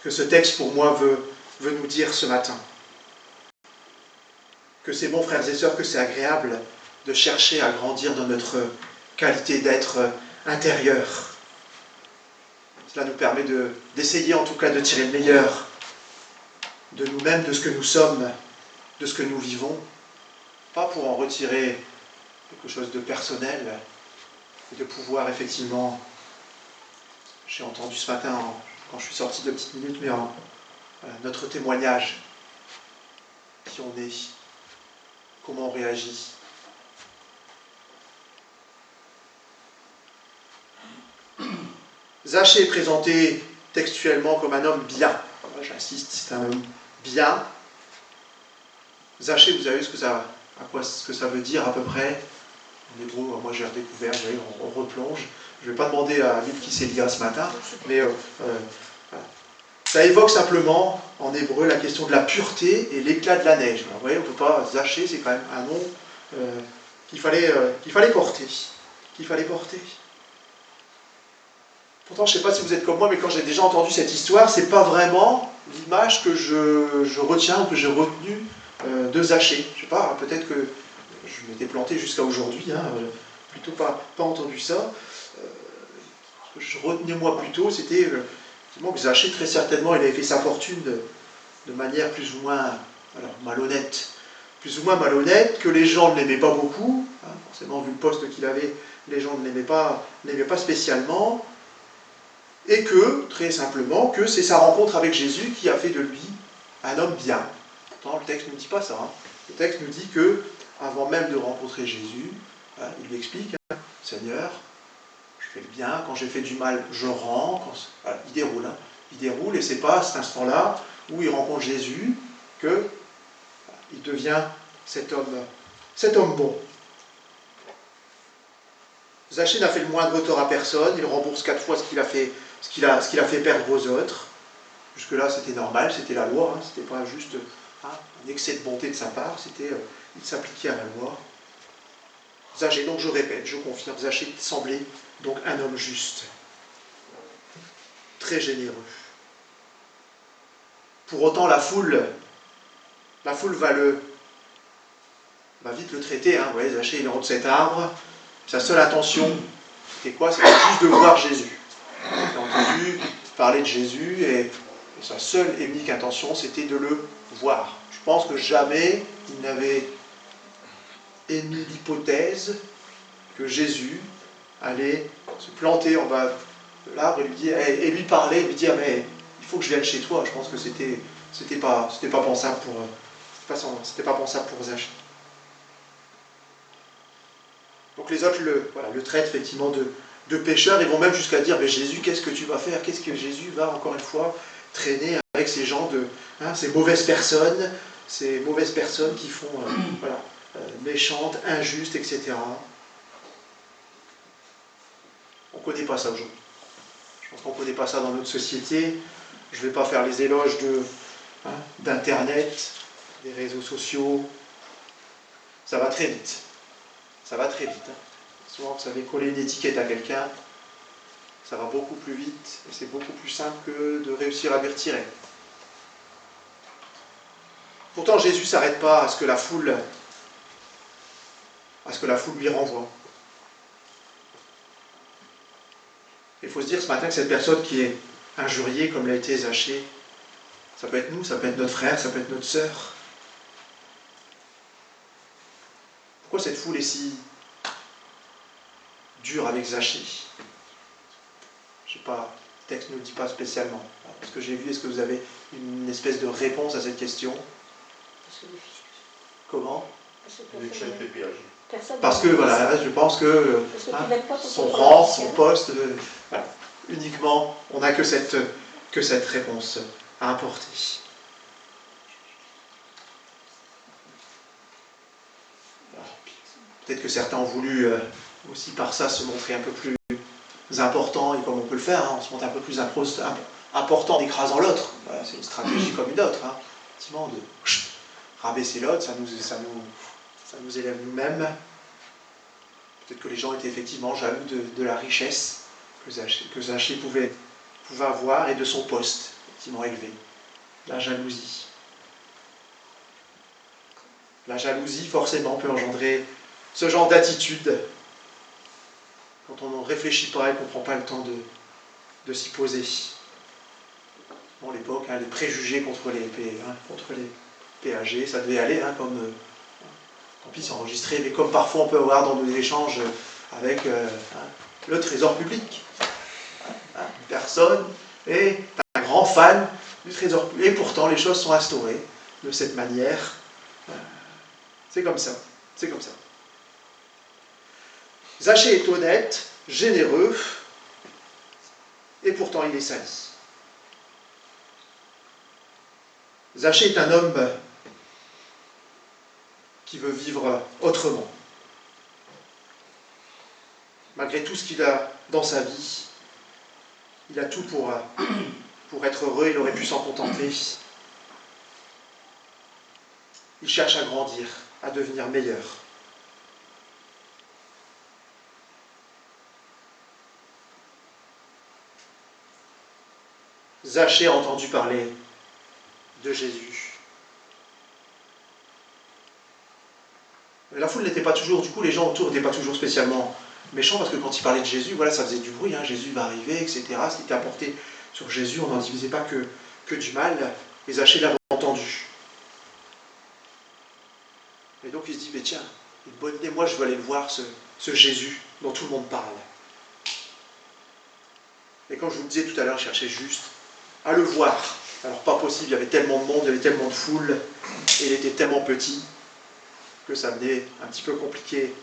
que ce texte pour moi veut nous dire ce matin. Que c'est bon, frères et sœurs, que c'est agréable de chercher à grandir dans notre qualité d'être intérieur. Cela nous permet d'essayer en tout cas de tirer le meilleur de nous-mêmes, de ce que nous sommes, de ce que nous vivons. Pas pour en retirer quelque chose de personnel, et de pouvoir effectivement, j'ai entendu ce matin, quand je suis sorti de petites minutes, mais notre témoignage, qui on est, comment on réagit. Zachée est présenté textuellement comme un homme bien. J'insiste, c'est un homme bien. Zachée, vous savez ce que ça veut dire à peu près. En hébreu, moi j'ai redécouvert, on replonge. Je ne vais pas demander à Lille qui s'est lié ce matin, mais ça évoque simplement en hébreu la question de la pureté et l'éclat de la neige. Alors, vous voyez, on ne peut pas, Zachée, c'est quand même un nom qu'il fallait porter. Pourtant, je ne sais pas si vous êtes comme moi, mais quand j'ai déjà entendu cette histoire, c'est pas vraiment l'image que je retiens ou que j'ai retenue de Zachée. Je ne sais pas, peut-être que je m'étais planté jusqu'à aujourd'hui, plutôt pas entendu ça. Ce que je retenais moi plutôt, c'était que Zachée, très certainement, il avait fait sa fortune de manière plus ou moins malhonnête. Plus ou moins malhonnête, que les gens ne l'aimaient pas beaucoup. Forcément, vu le poste qu'il avait, les gens ne l'aimaient pas spécialement. Et que, très simplement, que c'est sa rencontre avec Jésus qui a fait de lui un homme bien. Pourtant, le texte ne nous dit pas ça. Le texte nous dit que, avant même de rencontrer Jésus, il lui explique, Seigneur, je fais le bien, quand j'ai fait du mal, je rends. Il déroule, et c'est pas à cet instant-là où il rencontre Jésus qu'il devient cet homme bon. Zachée n'a fait le moindre tort à personne, il rembourse 4 fois ce qu'il a fait perdre aux autres. Jusque-là, c'était normal, c'était la loi, c'était pas juste un excès de bonté de sa part, il s'appliquait à la loi. Zachée, donc je répète, je confirme, Zachée semblait donc un homme juste, très généreux. Pour autant, la foule va vite le traiter. Vous voyez, Zachée, il est en haut de cet arbre. Sa seule intention, c'était quoi? C'était juste de voir Jésus. Il a entendu parler de Jésus et sa seule et unique intention, c'était de le voir. Je pense que jamais il n'avait émis l'hypothèse que Jésus allait se planter en bas de l'arbre et lui parler, lui dire mais il faut que je vienne chez toi. Je pense que c'était pas pensable pour Zachée. Donc les autres le traitent effectivement de pécheur, ils vont même jusqu'à dire mais Jésus, qu'est-ce que tu vas faire? Qu'est-ce que Jésus va encore une fois traîner avec ces gens ces mauvaises personnes qui font méchantes, injustes, etc. On ne connaît pas ça aujourd'hui. Je pense qu'on ne connaît pas ça dans notre société. Je ne vais pas faire les éloges d'Internet, des réseaux sociaux. Ça va très vite. Souvent, vous savez, coller une étiquette à quelqu'un, ça va beaucoup plus vite et c'est beaucoup plus simple que de réussir à lui retirer. Pourtant, Jésus ne s'arrête pas à ce que la foule lui renvoie. Il faut se dire ce matin que cette personne qui est injuriée, comme l'a été Zachée, ça peut être nous, ça peut être notre frère, ça peut être notre sœur. Pourquoi cette foule est si dure avec Zachée? Je ne sais pas, le texte ne nous dit pas spécialement. Est-ce que j'ai vu, est-ce que vous avez une espèce de réponse à cette question? Comment? Parce que voilà, je pense que son rang, son poste, uniquement, on n'a que cette réponse à apporter. Peut-être que certains ont voulu aussi par ça se montrer un peu plus important et comme on peut le faire, on se montre un peu plus important en écrasant l'autre. Voilà, c'est une stratégie comme une autre. Effectivement, de rabaisser l'autre, ça nous élève nous-mêmes. Peut-être que les gens étaient effectivement jaloux de la richesse que Zachée pouvait avoir et de son poste, effectivement élevé. La jalousie. La jalousie, forcément, peut engendrer ce genre d'attitude quand on ne réfléchit pas et qu'on ne prend pas le temps de s'y poser. Bon, à l'époque, les préjugés contre les PAG, ça devait aller, comme... tant pis, c'est enregistré, mais comme parfois on peut avoir dans nos échanges avec le trésor public. Une personne est un grand fan du trésor public, et pourtant les choses sont instaurées de cette manière. C'est comme ça, c'est comme ça. Zachée est honnête, généreux, et pourtant il est sali. Zachée est un homme qui veut vivre autrement. Malgré tout ce qu'il a dans sa vie, il a tout pour être heureux, il aurait pu s'en contenter. Il cherche à grandir, à devenir meilleur. Zachée a entendu parler de Jésus. Mais la foule n'était pas toujours, du coup les gens autour n'étaient pas toujours spécialement méchants, parce que quand il parlait de Jésus, voilà, ça faisait du bruit, Jésus va arriver, etc. Ce qui était apporté sur Jésus, on n'en disait pas que du mal, et Zachée l'avait entendu. Et donc il se dit, mais tiens, une bonne idée, moi je veux aller le voir, ce Jésus dont tout le monde parle. Et comme je vous le disais tout à l'heure, je cherchais juste à le voir. Alors pas possible, il y avait tellement de monde, il y avait tellement de foule, et il était tellement petit, que ça venait un petit peu compliquer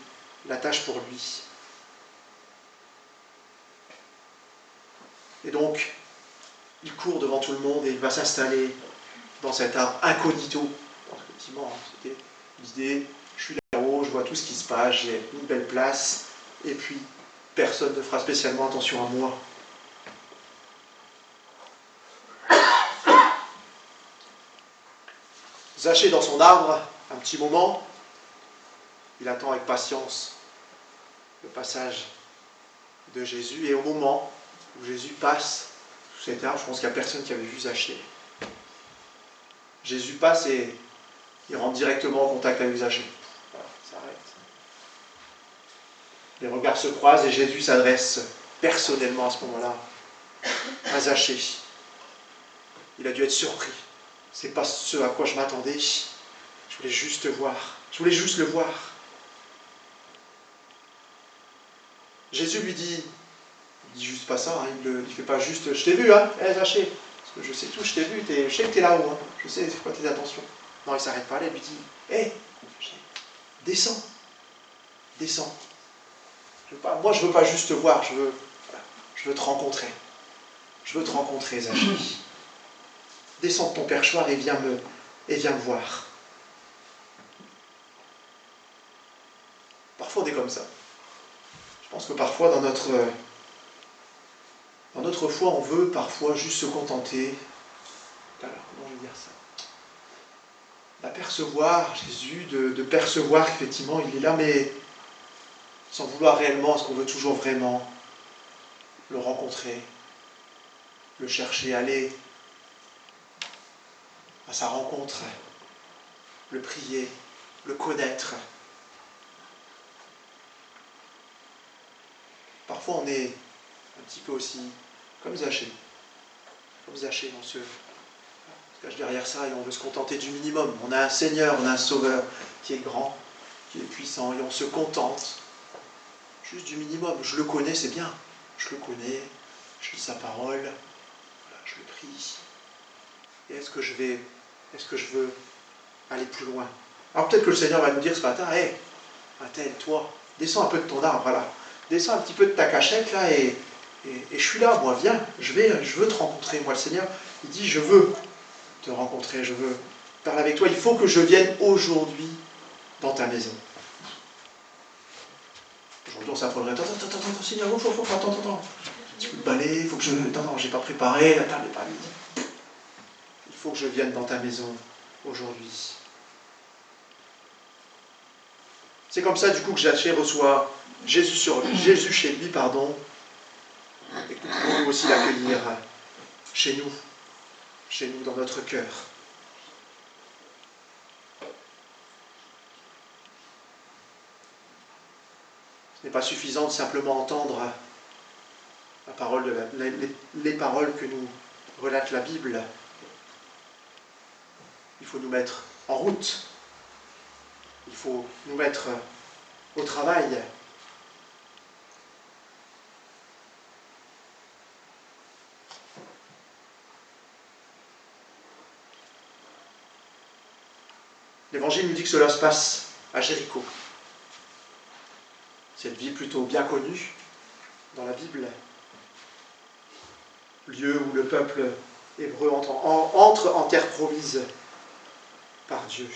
la tâche pour lui. Et donc, il court devant tout le monde et il va s'installer dans cet arbre incognito. Donc, effectivement, c'était l'idée, je suis là-haut, je vois tout ce qui se passe, j'ai une belle place, et puis personne ne fera spécialement attention à moi. Zachée dans son arbre, un petit moment, il attend avec patience le passage de Jésus, et au moment où Jésus passe sous cet arbre, je pense qu'il n'y a personne qui avait vu Zachée. Jésus passe et il rentre directement en contact avec Zachée. Voilà, il s'arrête. Les regards se croisent et Jésus s'adresse personnellement à ce moment-là à Zachée. Il a dû être surpris. C'est pas ce à quoi je m'attendais. Je voulais juste te voir. Je voulais juste le voir. Jésus lui dit, il dit juste pas ça, il ne fait pas juste, je t'ai vu, Zachée, parce que je sais tout, je t'ai vu, je sais que tu es là-haut, je sais c'est quoi tes intentions. Non, il ne s'arrête pas là, il lui dit, descends, descends. Moi, je ne veux pas juste te voir, je veux te rencontrer. Je veux te rencontrer, Zachée. Descends de ton perchoir et viens me voir. Parfois, on est comme ça. Je pense que parfois, dans notre foi, on veut parfois juste se contenter. Alors, comment je vais dire ça? D'apercevoir Jésus, de percevoir qu'effectivement, il est là, mais sans vouloir réellement, est-ce qu'on veut toujours vraiment le rencontrer, le chercher, aller à sa rencontre, le prier, le connaître. Parfois on est un petit peu aussi comme Zachée. Comme Zachée, on se cache derrière ça et on veut se contenter du minimum. On a un Seigneur, on a un Sauveur qui est grand, qui est puissant, et on se contente juste du minimum. Je le connais, c'est bien. Je le connais, je lis sa parole, voilà, je le prie. Et est-ce que je veux aller plus loin? Alors peut-être que le Seigneur va nous dire ce matin, Mathilde, toi, descends un peu de ton arbre, voilà. Descends un petit peu de ta cachette, là, et je suis là, moi, viens, je veux te rencontrer. Moi, le Seigneur, il dit, je veux te rencontrer, je veux parler avec toi. Il faut que je vienne aujourd'hui dans ta maison. Aujourd'hui, on s'affolerait. Attends, Seigneur, attends. Un petit coup de balai, il faut que je... Non, j'ai pas préparé, la table n'est pas mise. Il faut que je vienne dans ta maison aujourd'hui. C'est comme ça, du coup, que Zaché reçoit Jésus chez lui, pardon, et que nous pouvons nous aussi l'accueillir chez nous, dans notre cœur. Ce n'est pas suffisant de simplement entendre la parole les paroles que nous relate la Bible. Il faut nous mettre en route. Il faut nous mettre au travail. L'Évangile nous dit que cela se passe à Jéricho. Cette ville plutôt bien connue dans la Bible. Lieu où le peuple hébreu entre en terre promise par Dieu.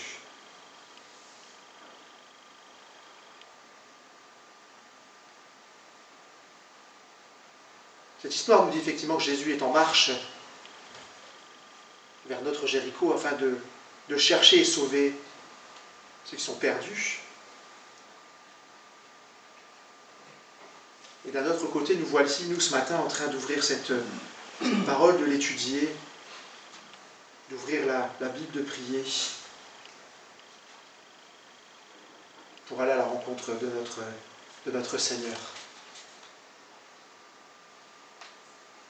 Cette histoire nous dit effectivement que Jésus est en marche vers notre Jéricho afin de chercher et sauver ceux qui sont perdus. Et d'un autre côté, nous voici, nous, ce matin, en train d'ouvrir cette parole, de l'étudier, d'ouvrir la Bible, de prier, pour aller à la rencontre de notre Seigneur.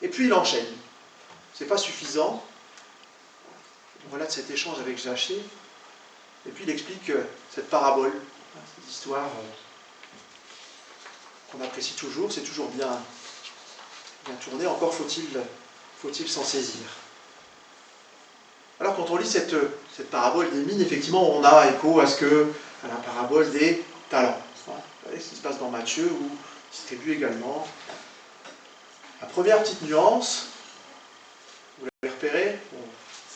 Et puis il enchaîne. Ce n'est pas suffisant. Voilà de cet échange avec Zaché. Et puis il explique cette parabole, cette histoire qu'on apprécie toujours. C'est toujours bien tourné. Encore faut-il s'en saisir. Alors quand on lit cette parabole des mines, effectivement on a écho à la parabole des talents. Vous voyez ce qui se passe dans Matthieu, où il distribue également. La première petite nuance, vous l'avez repéré, bon,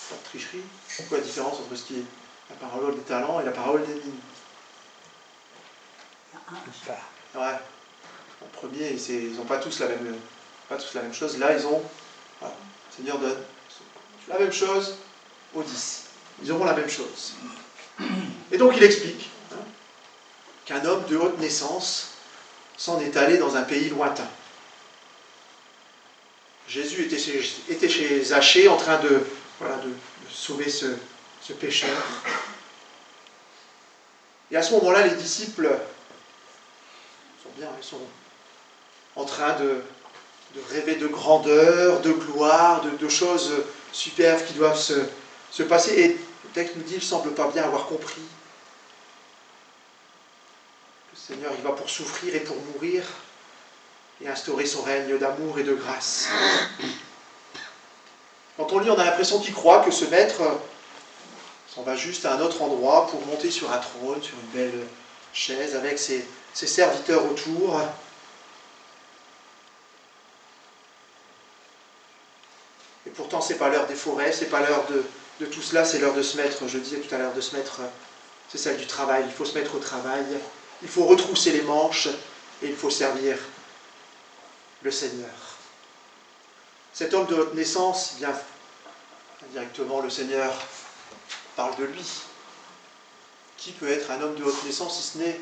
pas de tricherie, c'est quoi la différence entre ce qui est la parabole des talents et la parabole des mines? Ouais. En premier, ils n'ont pas tous la même chose. Là, ils ont, voilà, le Seigneur donne la même chose aux 10. Ils auront la même chose. Et donc il explique qu'un homme de haute naissance s'en est allé dans un pays lointain. Jésus était chez Zaché en train de sauver ce pécheur. Et à ce moment-là, les disciples ils sont en train de rêver de grandeur, de gloire, de choses superbes qui doivent se passer. Et le texte nous dit, il ne semble pas bien avoir compris. Le Seigneur, il va pour souffrir et pour mourir et instaurer son règne d'amour et de grâce. Quand on lit, on a l'impression qu'il croit que ce maître s'en va juste à un autre endroit pour monter sur un trône, sur une belle chaise, avec ses serviteurs autour. Et pourtant, ce n'est pas l'heure des forêts, ce n'est pas l'heure de tout cela, c'est l'heure de se mettre, je disais tout à l'heure, de se mettre, c'est celle du travail. Il faut se mettre au travail, il faut retrousser les manches et il faut servir le Seigneur. Cet homme de haute naissance, bien indirectement, le Seigneur parle de lui. Qui peut être un homme de haute naissance si ce n'est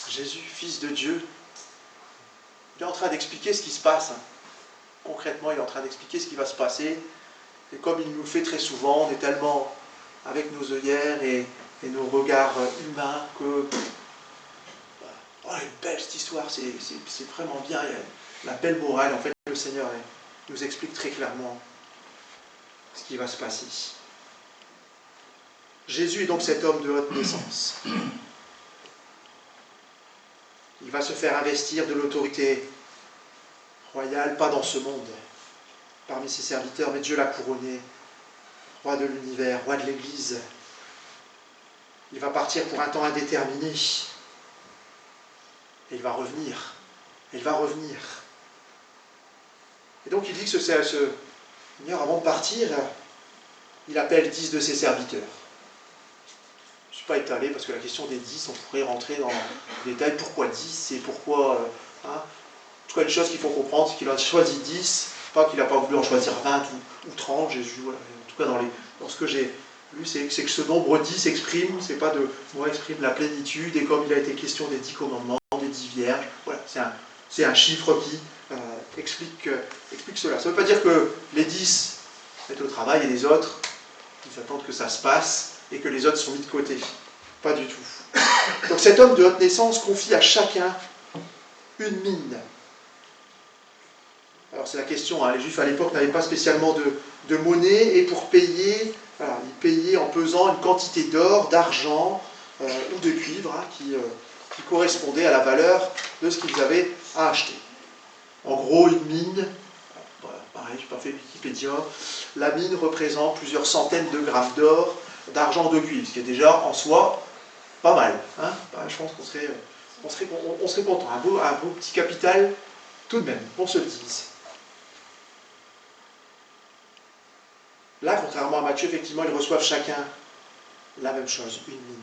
Jésus, Fils de Dieu? Il est en train d'expliquer ce qui se passe. Concrètement, il est en train d'expliquer ce qui va se passer. Et comme il nous le fait très souvent, on est tellement avec nos œillères et nos regards humains que... Oh, elle est belle cette histoire, c'est vraiment bien. Il y a la belle morale. En fait, le Seigneur nous explique très clairement ce qui va se passer. Jésus est donc cet homme de haute naissance. Il va se faire investir de l'autorité royale, pas dans ce monde, parmi ses serviteurs, mais Dieu l'a couronné, roi de l'univers, roi de l'Église. Il va partir pour un temps indéterminé. Et il va revenir. Il va revenir. Et donc il dit que ce Seigneur, avant de partir, il appelle 10 de ses serviteurs. suis pas étalé parce que la question des 10, on pourrait rentrer dans les détails. Pourquoi 10 et pourquoi... hein. En tout cas, une chose qu'il faut comprendre, c'est qu'il a choisi 10, pas qu'il n'a pas voulu en choisir 20 ou 30, Jésus. Voilà. En tout cas, dans ce que j'ai lu, c'est que ce nombre 10 exprime, c'est pas de moi, exprime la plénitude, et comme il a été question des 10 commandements, des 10 vierges, voilà, c'est un chiffre qui explique cela. Ça ne veut pas dire que les 10 sont au travail et les autres, ils attendent que ça se passe et que les autres sont mis de côté. Pas du tout. Donc cet homme de haute naissance confie à chacun une mine. Alors c'est la question, hein, les Juifs à l'époque n'avaient pas spécialement de monnaie, et pour payer, voilà, ils payaient en pesant une quantité d'or, d'argent ou de cuivre hein, qui correspondait à la valeur de ce qu'ils avaient à acheter. En gros, une mine, voilà, pareil, je n'ai pas fait Wikipédia, la mine représente plusieurs centaines de grammes d'or, d'argent, de cuivre, ce qui est déjà en soi pas mal. Hein. Bah, je pense qu'on serait content, un beau petit capital tout de même, on se le dise. Là, contrairement à Matthieu, effectivement, ils reçoivent chacun la même chose, une mine.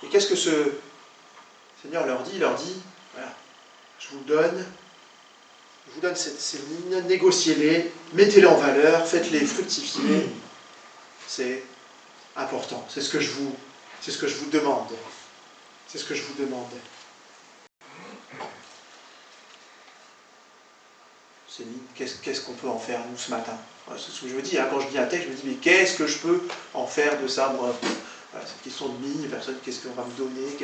Et qu'est-ce que ce Seigneur leur dit? Il leur dit, voilà, je vous donne ces mines, négociez-les, mettez-les en valeur, faites-les fructifier. C'est important, c'est ce que je vous demande. C'est ce que je vous demande. Ces mines, qu'est-ce qu'on peut en faire, nous, ce matin? C'est ce que je me dis, hein, quand je lis un texte, je me dis, mais qu'est-ce que je peux en faire de ça, moi? Voilà, cette question de mine, personne, qu'est-ce qu'on va me donner?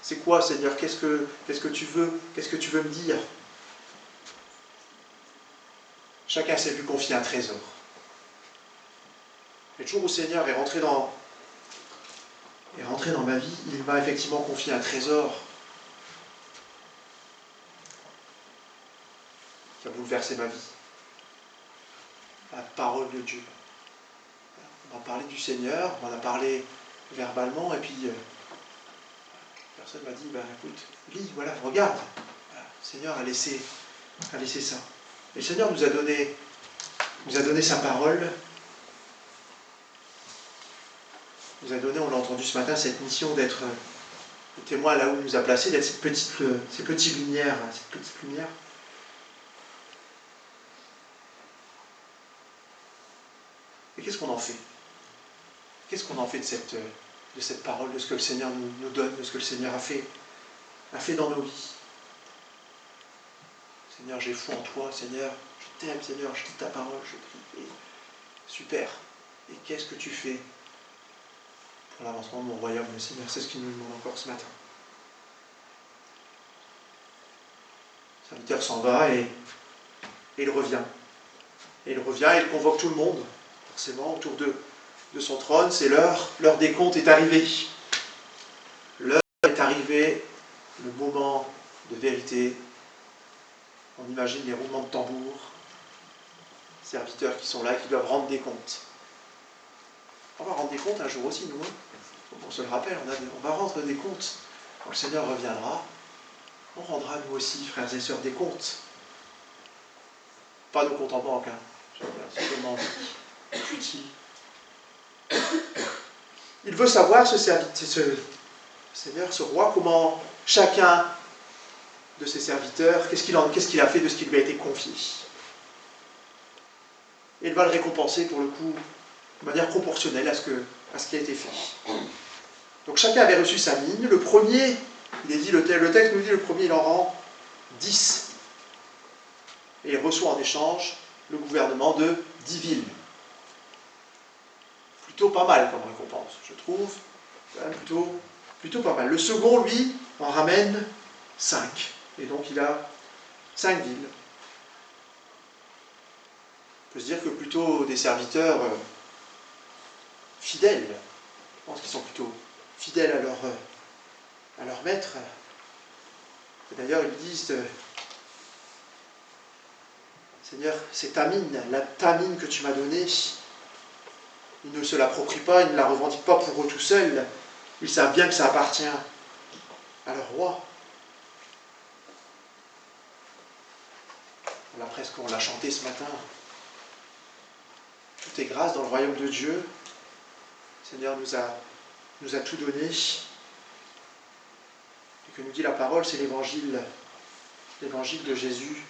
C'est quoi, Seigneur? Qu'est-ce que tu veux? Qu'est-ce que tu veux me dire? Chacun s'est vu confier un trésor. Et le jour où le Seigneur est rentré dans ma vie, il m'a effectivement confié un trésor qui a bouleversé ma vie. La parole de Dieu. On m'a parlé du Seigneur, on en a parlé verbalement, et puis personne m'a dit, ben écoute, lis, voilà, regarde. Voilà, le Seigneur a laissé ça. Et le Seigneur nous a donné sa parole, nous a donné, on l'a entendu ce matin, cette mission d'être témoin là où il nous a placés, d'être ces petites lumières, cette petite lumière. Et qu'est-ce qu'on en fait? Qu'est-ce qu'on en fait de cette parole, de ce que le Seigneur nous donne, de ce que le Seigneur a fait dans nos vies? Seigneur, j'ai foi en toi, Seigneur, je t'aime, Seigneur, je lis ta parole, je prie. Et super. Et qu'est-ce que tu fais pour l'avancement de mon royaume, le Seigneur? C'est ce qu'il nous demande encore ce matin. Le serviteur s'en va et il revient. Et il revient et il convoque tout le monde, forcément, autour de son trône. C'est l'heure des comptes est arrivée. L'heure est arrivée, le moment de vérité. On imagine les roulements de tambour, serviteurs qui sont là, qui doivent rendre des comptes. On va rendre des comptes un jour aussi, nous. On se le rappelle, on va rendre des comptes. Quand le Seigneur reviendra, on rendra nous aussi, frères et sœurs, des comptes. Pas nos comptes en banque, hein. Simplement utile. Il veut savoir, ce Seigneur, ce roi, comment chacun de ses serviteurs, qu'est-ce qu'il a fait de ce qui lui a été confié. Et il va le récompenser, pour le coup, de manière proportionnelle à ce qui a été fait. Donc chacun avait reçu sa mine. Le premier, il est dit, le texte nous dit, le premier, il en rend 10. Et il reçoit en échange le gouvernement de 10 villes. Plutôt pas mal comme récompense, je trouve. Plutôt pas mal. Le second, lui, en ramène 5. Et donc il a 5 villes. On peut se dire que plutôt des serviteurs fidèles. Je pense qu'ils sont plutôt fidèles à leur maître. Et d'ailleurs, ils disent, Seigneur, c'est ta mine que tu m'as donnée. Ils ne se l'approprient pas, ils ne la revendiquent pas pour eux tout seuls. Ils savent bien que ça appartient à leur roi. Là, presque, on l'a chanté ce matin. Tout est grâce dans le royaume de Dieu. Le Seigneur nous a nous a tout donné. Et que nous dit la parole, c'est l'évangile de Jésus,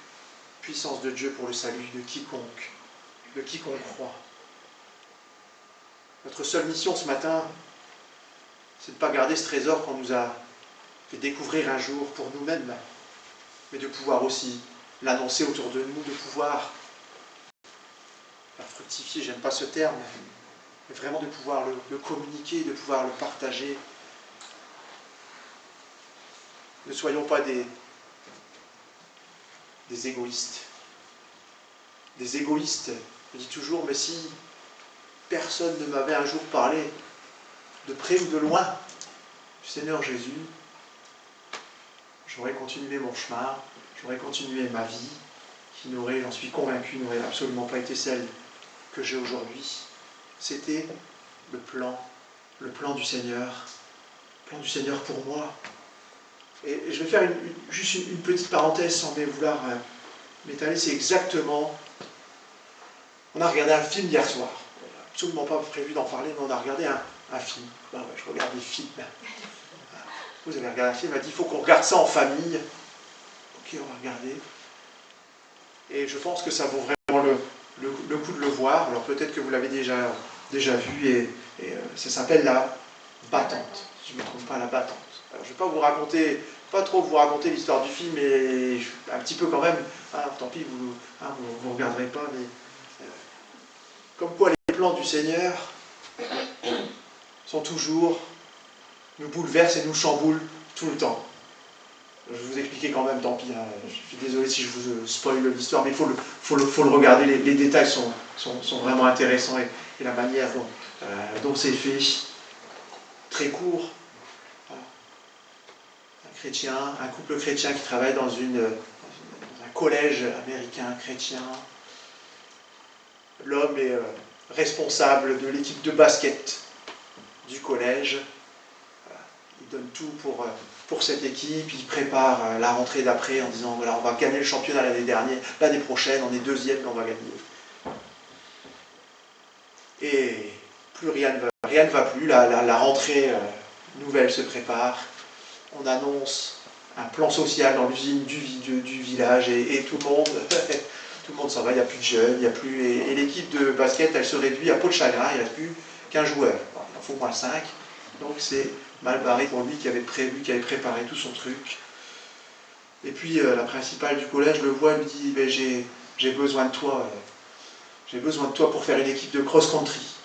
puissance de Dieu pour le salut de quiconque croit. Notre seule mission ce matin, c'est de ne pas garder ce trésor qu'on nous a fait découvrir un jour pour nous-mêmes, mais de pouvoir aussi l'annoncer autour de nous, de pouvoir faire fructifier, j'aime pas ce terme, mais vraiment de pouvoir le communiquer, de pouvoir le partager. Ne soyons pas des égoïstes. Des égoïstes, je dis toujours, mais si personne ne m'avait un jour parlé, de près ou de loin, du Seigneur Jésus, j'aurais continué mon chemin, j'aurais continué ma vie, qui n'aurait, j'en suis convaincu, n'aurait absolument pas été celle que j'ai aujourd'hui. C'était le plan du Seigneur pour moi. Et je vais faire juste une petite parenthèse sans vouloir m'étaler, c'est exactement... On a regardé un film hier soir, absolument pas prévu d'en parler, mais on a regardé un film. Ben ouais, je regarde des films. Vous avez regardé un film, elle m'a dit, il faut qu'on regarde ça en famille. Ok, on va regarder. Et je pense que ça vaut vraiment le coup de le voir. Alors peut-être que vous l'avez déjà vu, et ça s'appelle La Battante. Si je ne me trompe pas, La Battante. Alors je ne vais pas trop vous raconter l'histoire du film, mais un petit peu quand même. Tant pis, vous ne regarderez pas, mais comme quoi les plans du Seigneur sont toujours, nous bouleversent et nous chamboulent tout le temps. Je vais vous expliquer quand même, tant pis, je suis désolé si je vous spoil l'histoire, mais il faut le regarder, les détails sont vraiment intéressants, et la manière dont c'est fait, très court. Un couple chrétien qui travaille dans un collège américain chrétien. L'homme est responsable de l'équipe de basket du collège. Il donne tout pour cette équipe. Il prépare la rentrée d'après en disant voilà, on va gagner le championnat l'année prochaine, on est deuxième, mais on va gagner. Et plus rien ne va plus. La rentrée nouvelle se prépare. On annonce un plan social dans l'usine du village, et tout le monde s'en va, il n'y a plus de jeunes, il n'y a plus... Et l'équipe de basket, elle se réduit à peau de chagrin, il n'y a plus qu'un joueur. Alors, il en faut moins 5, donc c'est mal barré pour lui qui avait préparé tout son truc. Et puis la principale du collège le voit, elle lui dit ben, j'ai besoin de toi, pour faire une équipe de cross-country.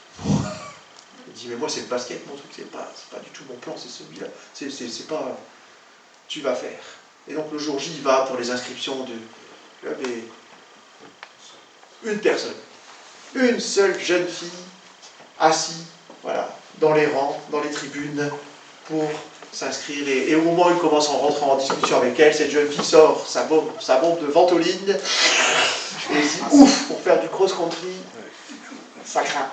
Il dit mais moi c'est le basket, mon truc, c'est pas du tout mon plan, c'est celui-là, c'est pas... Tu vas faire. Et donc le jour J, il va pour les inscriptions de club, et une personne, une seule jeune fille assise, voilà, dans les rangs, dans les tribunes, pour s'inscrire. Et au moment où il commence en rentrant en discussion avec elle, cette jeune fille sort sa bombe de ventoline, et dit ouf, pour faire du cross-country, ça craint.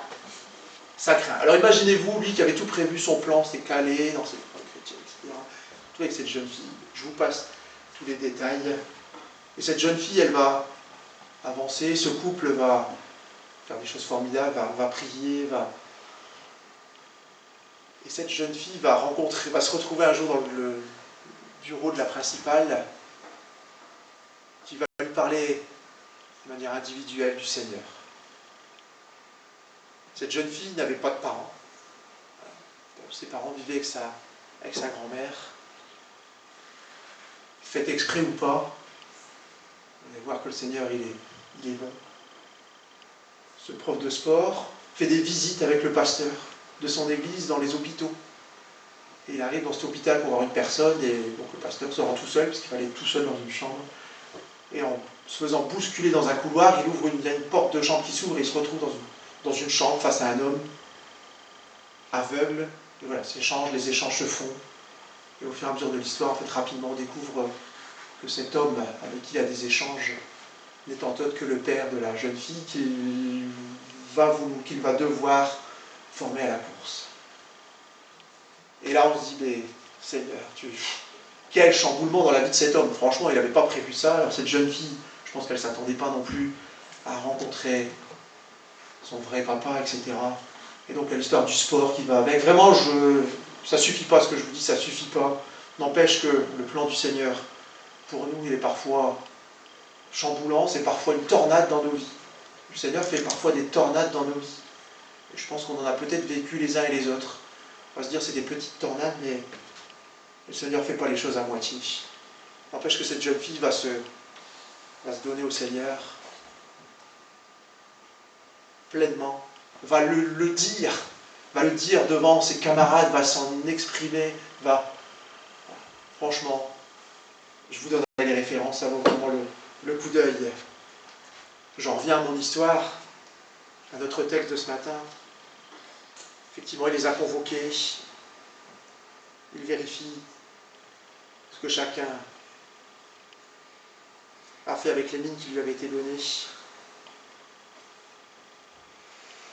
Ça craint. Alors imaginez-vous, lui qui avait tout prévu, son plan, s'est calé dans ses chrétiens, etc. Tout avec cette jeune fille. Je vous passe tous les détails. Et cette jeune fille, elle va avancer, ce couple va faire des choses formidables, va prier, Et cette jeune fille va se retrouver un jour dans le bureau de la principale, qui va lui parler de manière individuelle du Seigneur. Cette jeune fille n'avait pas de parents. Ses parents vivaient avec sa grand-mère. Faites exprès ou pas, vous allez voir que le Seigneur, il est bon. Ce prof de sport fait des visites avec le pasteur de son église dans les hôpitaux. Et il arrive dans cet hôpital pour voir une personne, et donc le pasteur se rend tout seul, parce qu'il fallait être tout seul dans une chambre. Et en se faisant bousculer dans un couloir, il y a une porte de chambre qui s'ouvre, et il se retrouve dans une chambre face à un homme aveugle. Et voilà, les échanges se font. Et au fur et à mesure de l'histoire, en fait, rapidement, on découvre que cet homme avec qui il a des échanges n'est autre que le père de la jeune fille qu'il va devoir former à la course. Et là, on se dit, mais Seigneur, quel chamboulement dans la vie de cet homme. Franchement, il n'avait pas prévu ça. Alors cette jeune fille, je pense qu'elle ne s'attendait pas non plus à rencontrer son vrai papa, etc. Et donc l'histoire du sport qui va avec. Vraiment, Ça ne suffit pas ce que je vous dis, ça ne suffit pas. N'empêche que le plan du Seigneur, pour nous, il est parfois chamboulant, c'est parfois une tornade dans nos vies. Le Seigneur fait parfois des tornades dans nos vies. Et je pense qu'on en a peut-être vécu les uns et les autres. On va se dire c'est des petites tornades, mais le Seigneur ne fait pas les choses à moitié. N'empêche que cette jeune fille va se donner au Seigneur pleinement, va le dire devant ses camarades, va s'en exprimer, franchement, je vous donnerai les références, ça vaut vraiment le coup d'œil. J'en reviens à mon histoire, à notre texte de ce matin. Effectivement, il les a convoqués, il vérifie ce que chacun a fait avec les mines qui lui avaient été données.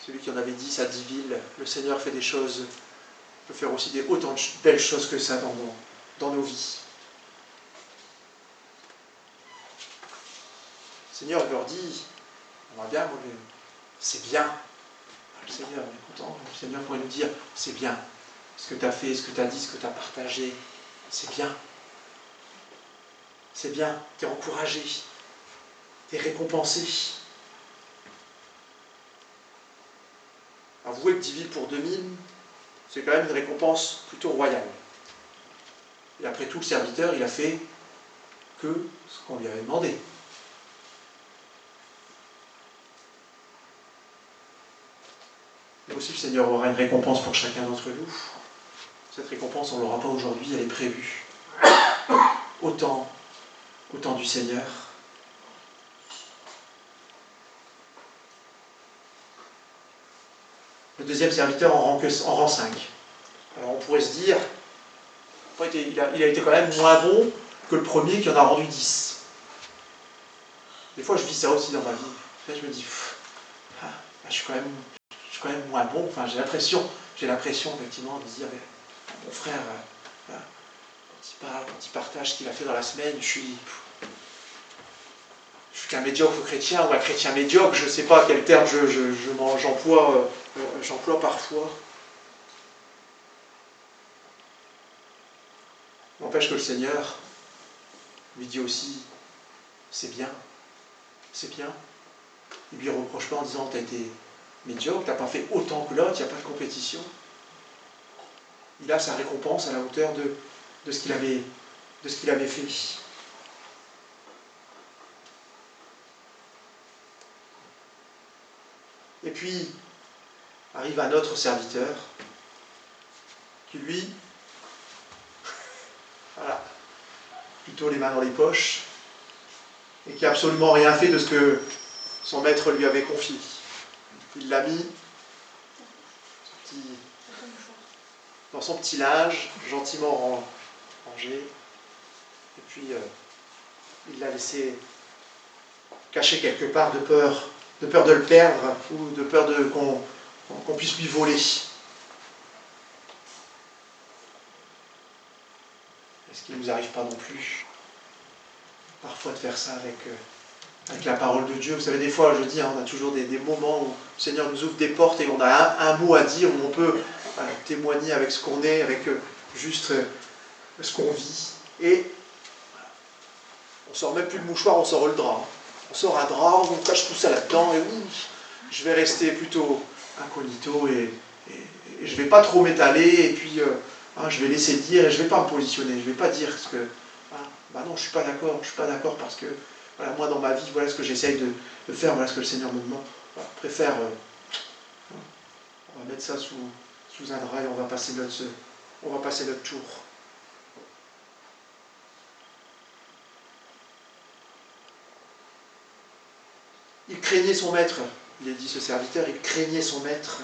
Celui qui en avait 10 à 10 villes, le Seigneur fait des choses, peut faire aussi autant de belles choses que ça dans nos vies. Le Seigneur leur dit, on va bien, c'est bien. Le Seigneur, on est content. Le Seigneur pourrait nous dire, c'est bien. Ce que tu as fait, ce que tu as dit, ce que tu as partagé, c'est bien. C'est bien, tu es encouragé, tu es récompensé. Avouez que 10 villes pour 2000, c'est quand même une récompense plutôt royale. Et après tout, le serviteur, il a fait que ce qu'on lui avait demandé. Et aussi, le Seigneur aura une récompense pour chacun d'entre nous. Cette récompense, on ne l'aura pas aujourd'hui, elle est prévue. Autant du Seigneur. Le deuxième serviteur en rang 5. Alors on pourrait se dire, il a été quand même moins bon que le premier qui en a rendu 10. Des fois je vis ça aussi dans ma vie. Là, je me dis, je suis quand même moins bon. Enfin, j'ai l'impression effectivement de dire, mon frère, quand il parle, quand il partage ce qu'il a fait dans la semaine, je suis qu'un médiocre chrétien ou un chrétien médiocre, je ne sais pas quel terme j'emploie parfois. N'empêche que le Seigneur lui dit aussi, c'est bien, c'est bien. Il ne lui reproche pas en disant, tu as été médiocre, tu n'as pas fait autant que l'autre, il n'y a pas de compétition. Il a sa récompense à la hauteur de ce qu'il avait fait. Et puis, arrive un autre serviteur, qui lui, voilà, plutôt les mains dans les poches, et qui n'a absolument rien fait de ce que son maître lui avait confié. Il l'a mis dans son petit linge, gentiment rangé, et puis il l'a laissé caché quelque part de peur de le perdre ou de peur qu'on puisse lui voler. Est-ce qu'il ne nous arrive pas non plus parfois de faire ça avec la parole de Dieu? Vous savez, des fois, je dis, on a toujours des moments où le Seigneur nous ouvre des portes et on a un mot à dire, où on peut témoigner avec ce qu'on est, avec juste ce qu'on vit. Et on ne sort même plus le mouchoir, on sort le drap. On sort un drap, on cache tout ça là-dedans, et oui, je vais rester plutôt incognito, et je ne vais pas trop m'étaler, et puis je vais laisser dire, et je ne vais pas me positionner, je ne vais pas dire ce que... non, je ne suis pas d'accord, parce que voilà, moi dans ma vie, voilà ce que j'essaye de faire, voilà ce que le Seigneur me demande. Voilà, je préfère... on va mettre ça sous un drap, et on va passer notre tour. Il craignait son maître, il est dit ce serviteur, il craignait son maître.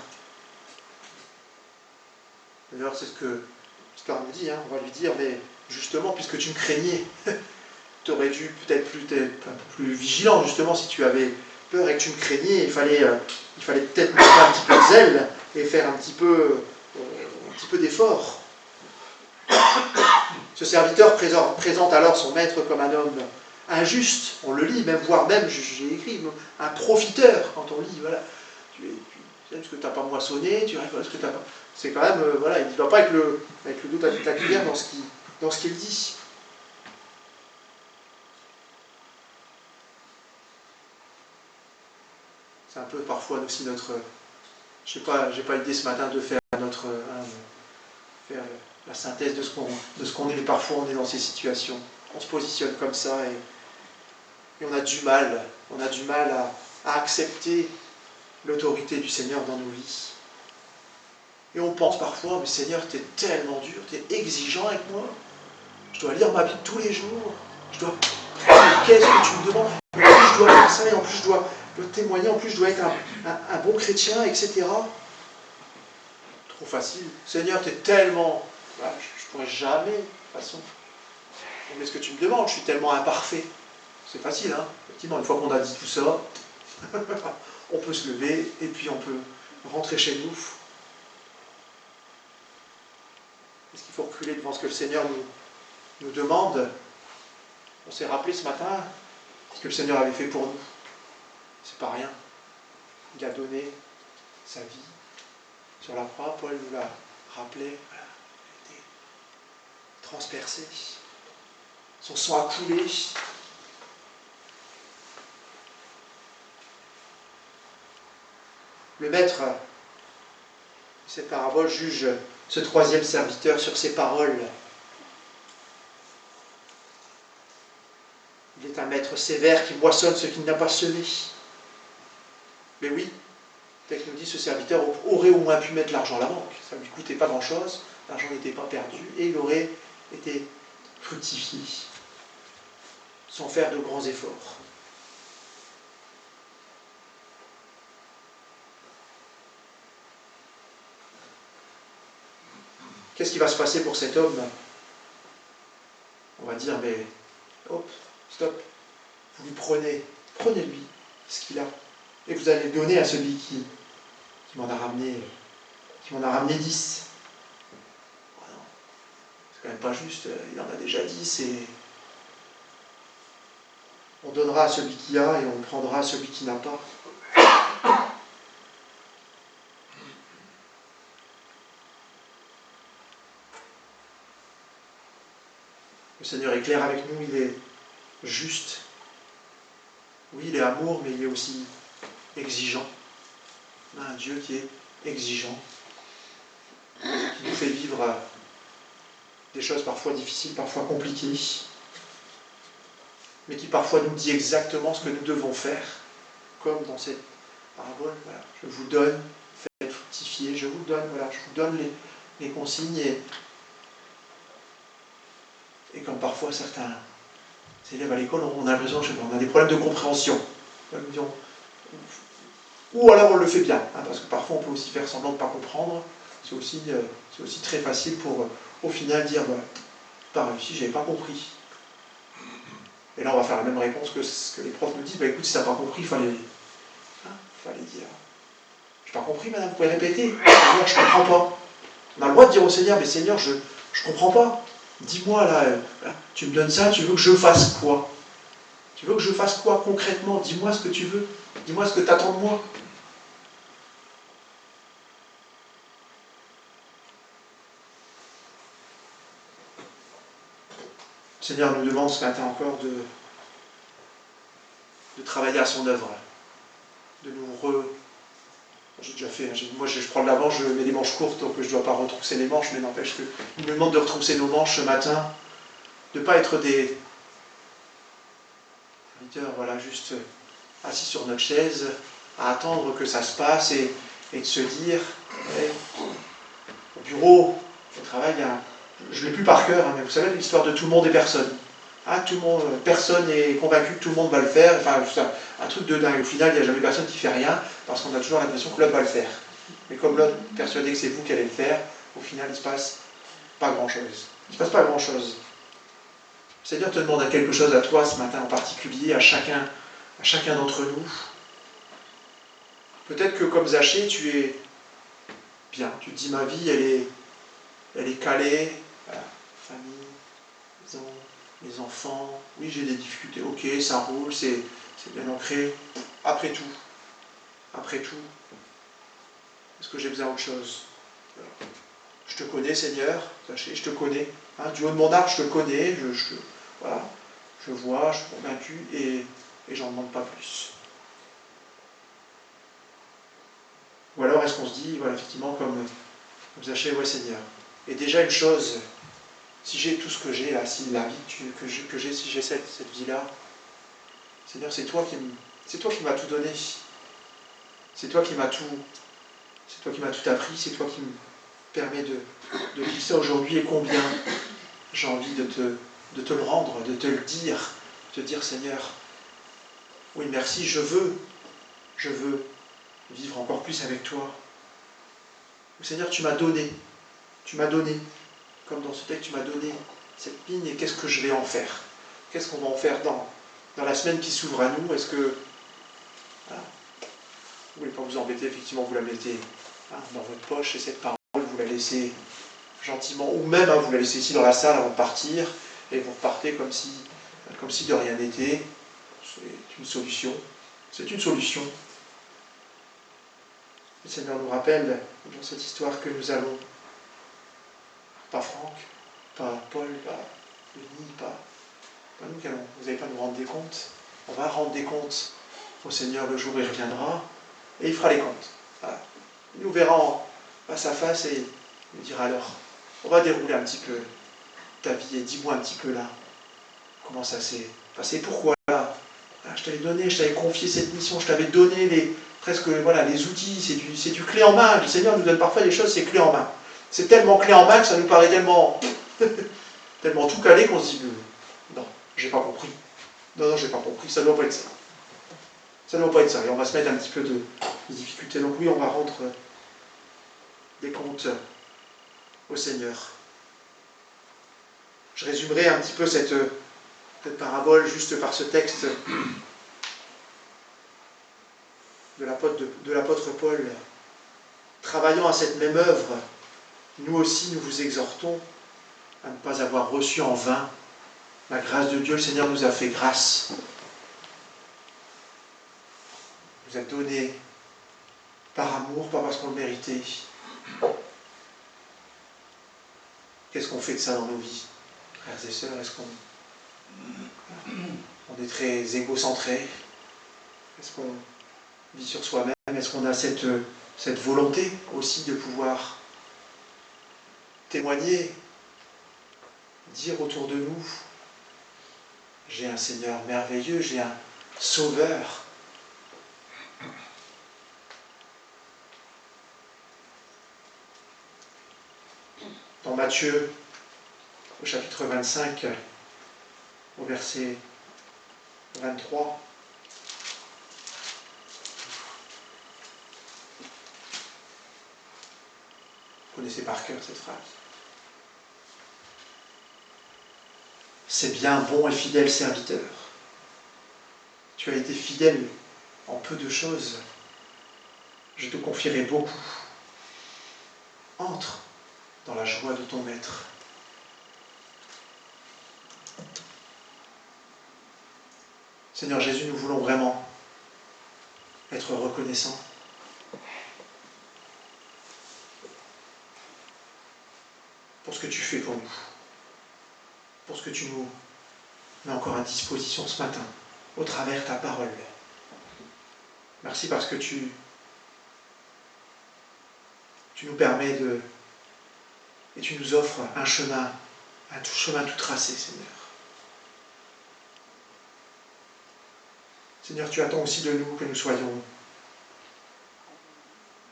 D'ailleurs, c'est ce que l'histoire nous dit, on va lui dire, mais justement, puisque tu me craignais, tu aurais dû peut-être un peu plus vigilant, justement, si tu avais peur et que tu me craignais, il fallait peut-être mettre un petit peu de zèle et faire un petit peu d'effort. Ce serviteur présente alors son maître comme un homme injuste, on le lit, voire même, j'ai écrit, un profiteur, quand on lit, voilà. Parce que tu n'as pas moissonné, tu récoltes ce que tu n'as pas. C'est quand même, voilà, il ne va pas avec le doute à la cuillère dans ce qu'il dit. C'est un peu parfois aussi notre. Je n'ai pas idée ce matin de faire faire la synthèse de ce qu'on est, mais parfois on est dans ces situations. On se positionne comme ça et on a du mal à accepter l'autorité du Seigneur dans nos vies. Et on pense parfois, mais Seigneur, tu es tellement dur, tu es exigeant avec moi. Je dois lire ma Bible tous les jours. Qu'est-ce que tu me demandes? En plus, je dois faire ça, et en plus, je dois témoigner, en plus, je dois être un bon chrétien, etc. Trop facile. Seigneur, tu es tellement... Bah, je ne pourrais jamais, de toute façon. Mais ce que tu me demandes, je suis tellement imparfait. C'est facile, hein. Effectivement, une fois qu'on a dit tout ça, on peut se lever et puis on peut rentrer chez nous. Est-ce qu'il faut reculer devant ce que le Seigneur nous demande? On s'est rappelé ce matin ce que le Seigneur avait fait pour nous. C'est pas rien. Il a donné sa vie sur la croix. Paul nous l'a rappelé. Voilà. Il a été transpercé. Son sang a coulé. Le maître de cette parabole juge ce troisième serviteur sur ses paroles. Il est un maître sévère qui moissonne ce qu'il n'a pas semé. Mais oui, tel que nous dit ce serviteur, aurait au moins pu mettre l'argent à la banque. Ça ne lui coûtait pas grand-chose, l'argent n'était pas perdu et il aurait été fructifié sans faire de grands efforts. Qu'est-ce qui va se passer pour cet homme? On va dire, mais hop, stop, vous lui prenez-lui ce qu'il a, et vous allez le donner à celui qui m'en a ramené 10. Oh non, c'est quand même pas juste, il en a déjà 10, et on donnera à celui qui a, et on prendra à celui qui n'a pas. Le Seigneur est clair avec nous, il est juste. Oui, il est amour, mais il est aussi exigeant. On a un Dieu qui est exigeant, qui nous fait vivre des choses parfois difficiles, parfois compliquées, mais qui parfois nous dit exactement ce que nous devons faire, comme dans cette parabole. Voilà, je vous donne, faites fructifier, je vous donne les consignes, et comme parfois certains élèves à l'école, on a l'impression qu'on a des problèmes de compréhension. Ou alors on le fait bien, hein, parce que parfois on peut aussi faire semblant de ne pas comprendre. C'est aussi très facile pour au final dire pas réussi, j'avais pas compris. Et là on va faire la même réponse que ce que les profs nous disent, écoute, si tu n'as pas compris, il fallait dire. Je n'ai pas compris, madame, vous pouvez répéter. Seigneur, je ne comprends pas. On a le droit de dire au Seigneur, mais Seigneur, je ne comprends pas. Dis-moi là, tu me donnes ça, tu veux que je fasse quoi? Tu veux que je fasse quoi concrètement? Dis-moi ce que tu veux. Dis-moi ce que tu attends de moi. Le Seigneur nous demande ce matin encore de travailler à son œuvre, de nous J'ai déjà fait, moi je prends de la manche, je mets des manches courtes, donc je ne dois pas retrousser les manches, mais n'empêche qu'il me demande de retrousser nos manches ce matin, de ne pas être des serviteurs, voilà, juste assis sur notre chaise, à attendre que ça se passe et de se dire, au bureau, au travail, je ne l'ai plus par cœur, hein, mais vous savez l'histoire de tout le monde et personne. Ah, personne n'est convaincu que tout le monde va le faire, enfin, un truc de dingue. Au final, il n'y a jamais personne qui fait rien, parce qu'on a toujours l'impression que l'autre va le faire. Mais comme l'autre est persuadé que c'est vous qui allez le faire, au final, il ne se passe pas grand-chose. Il ne se passe pas grand-chose. Le Seigneur te demande quelque chose à toi ce matin en particulier, à chacun d'entre nous. Peut-être que comme Zachée, tu es bien. Tu te dis, ma vie, elle est calée. Voilà. Famille, maison, les enfants. Oui, j'ai des difficultés. Ok, ça roule, c'est bien ancré. Après tout, Est-ce que j'ai besoin d'autre chose? Je te connais, Seigneur, sachez, je te connais. Hein, du haut de mon arc, je te connais, voilà, je vois, je suis convaincu, et j'en demande pas plus. Ou alors est-ce qu'on se dit, voilà, effectivement, comme Zachée, ouais Seigneur. Et déjà une chose, si j'ai tout ce que j'ai là, si la vie que j'ai, si j'ai cette vie-là, Seigneur, c'est toi qui m'as tout donné. C'est toi qui m'as tout appris, c'est toi qui me permet de vivre ça aujourd'hui, et combien j'ai envie de te le rendre, de te le dire, de te dire Seigneur, oui merci, je veux vivre encore plus avec toi. Seigneur, tu m'as donné, comme dans ce texte, tu m'as donné cette vigne, et qu'est-ce que je vais en faire? Qu'est-ce qu'on va en faire dans la semaine qui s'ouvre à nous? Est-ce que... Voilà. Vous ne voulez pas vous embêter, effectivement, vous la mettez dans votre poche, et cette parole, vous la laissez gentiment, ou même vous la laissez ici dans la salle avant de partir, et vous repartez comme si de rien n'était. C'est une solution. C'est une solution. Le Seigneur nous rappelle dans cette histoire que nous allons, pas Franck, pas Paul, pas Denis, pas nous qui allons, vous n'allez pas nous rendre des comptes. On va rendre des comptes au Seigneur le jour où il reviendra, et il fera les comptes. Voilà. Il nous verra face à face, et il nous dira alors, on va dérouler un petit peu ta vie, et dis-moi un petit peu là, comment ça s'est passé, pourquoi là, je t'avais donné, je t'avais confié cette mission, je t'avais donné les outils, c'est du clé en main. Le Seigneur nous donne parfois des choses, c'est clé en main. C'est tellement clé en main que ça nous paraît tellement, tellement tout calé qu'on se dit, non, j'ai pas compris. Non, j'ai pas compris, ça ne doit pas être ça. Ça ne doit pas être ça. Et on va se mettre un petit peu de difficulté. Donc oui, on va rendre des comptes au Seigneur. Je résumerai un petit peu cette parabole juste par ce texte de l'apôtre Paul. Travaillant à cette même œuvre, nous aussi nous vous exhortons à ne pas avoir reçu en vain la grâce de Dieu. Le Seigneur nous a fait grâce. Il nous a donné par amour, pas parce qu'on le méritait. Qu'est-ce qu'on fait de ça dans nos vies, frères et sœurs? Est-ce qu'on est très égocentré? Est-ce qu'on vit sur soi-même? Est-ce qu'on a cette volonté aussi de pouvoir témoigner, dire autour de nous, j'ai un Seigneur merveilleux, j'ai un Sauveur. Dans Matthieu, au chapitre 25, au verset 23, vous connaissez par cœur cette phrase. C'est bien, bon et fidèle serviteur. Tu as été fidèle en peu de choses. Je te confierai beaucoup. Entre dans la joie de ton maître. Seigneur Jésus, nous voulons vraiment être reconnaissants. Pour ce que tu fais pour nous. Pour ce que tu nous mets encore à disposition ce matin, au travers de ta parole. Merci parce que tu nous permets et tu nous offres un chemin tout tracé, Seigneur. Seigneur, tu attends aussi de nous que nous soyons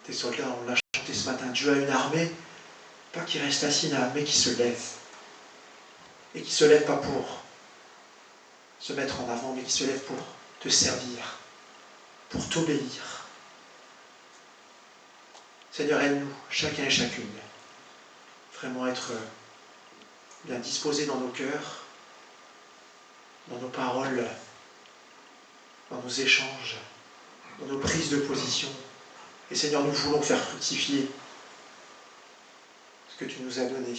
des soldats. On l'a chanté ce matin. Dieu a une armée, pas qui reste assis là, mais qui se lève. Et qui se lève pas pour se mettre en avant, mais qui se lève pour te servir, pour t'obéir. Seigneur, aide-nous, chacun et chacune, vraiment être bien disposés dans nos cœurs, dans nos paroles, dans nos échanges, dans nos prises de position. Et Seigneur, nous voulons faire fructifier ce que tu nous as donné.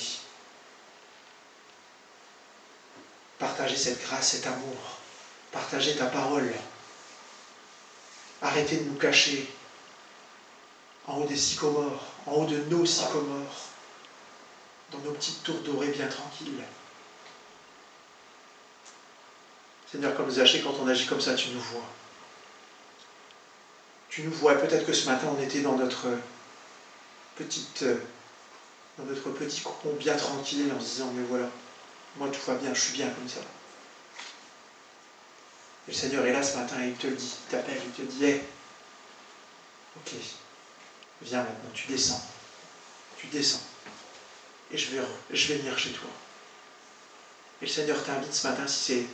Partager cette grâce, cet amour, partager ta parole. Arrêtez de nous cacher en haut des sycomores, en haut de nos sycomores, dans nos petites tours dorées bien tranquilles. Seigneur, comme Zachée, quand on agit comme ça, tu nous vois. Tu nous vois, peut-être que ce matin, on était dans notre petit cocon bien tranquille, en se disant, mais voilà, moi tout va bien, je suis bien comme ça. Et le Seigneur est là ce matin et il te le dit, il t'appelle, il te dit, hé, ok, viens maintenant, tu descends, et je vais venir chez toi. Et le Seigneur t'invite ce matin, si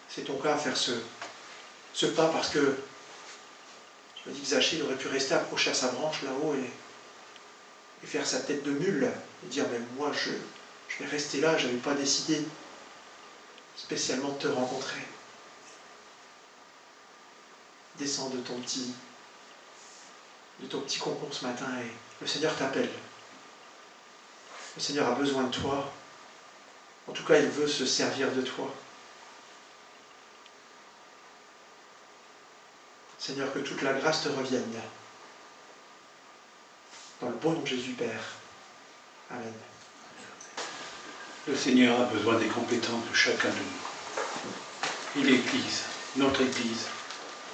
c'est ton cas, à faire ce pas, parce que je me dis que Zachée, il aurait pu rester accroché à sa branche là-haut et faire sa tête de mule, et dire, mais moi je vais rester là, je n'avais pas décidé spécialement de te rencontrer. Descends de ton petit concombre ce matin et le Seigneur t'appelle. Le Seigneur a besoin de toi. En tout cas, il veut se servir de toi. Seigneur, que toute la grâce te revienne. Dans le beau nom de Jésus Père. Amen. Le Seigneur a besoin des compétences de chacun de nous. Et l'Église, notre Église,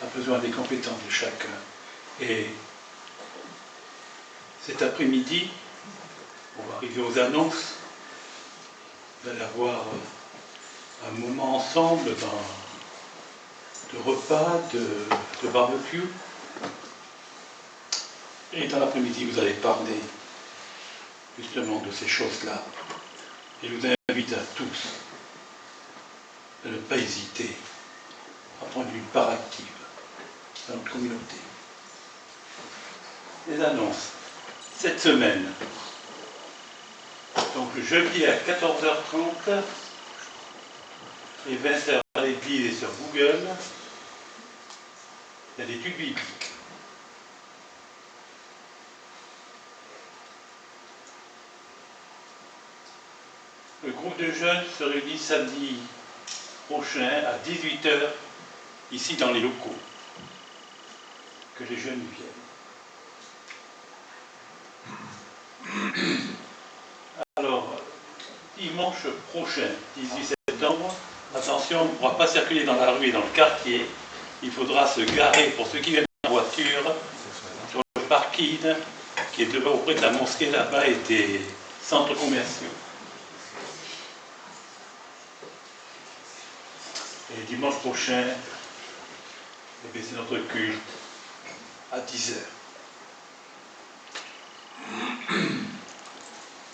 a besoin des compétences de chacun. Et cet après-midi, on va arriver aux annonces. Vous allez avoir un moment ensemble de repas, de barbecue. Et dans l'après-midi, vous allez parler justement de ces choses-là. Et je vous invite à tous de ne pas hésiter à prendre une part active dans notre communauté. Les annonces. Cette semaine, donc le jeudi à 14h30 et 20h à l'église et sur Google, il y a des études bibliques. Le groupe de jeunes se réunit samedi prochain à 18h ici dans les locaux. Que les jeunes viennent. Alors, dimanche prochain, 18 septembre, attention, on ne pourra pas circuler dans la rue et dans le quartier. Il faudra se garer, pour ceux qui viennent en voiture, sur le parking qui est devant auprès de la mosquée là-bas et des centres commerciaux. Et dimanche prochain, c'est notre culte à 10h.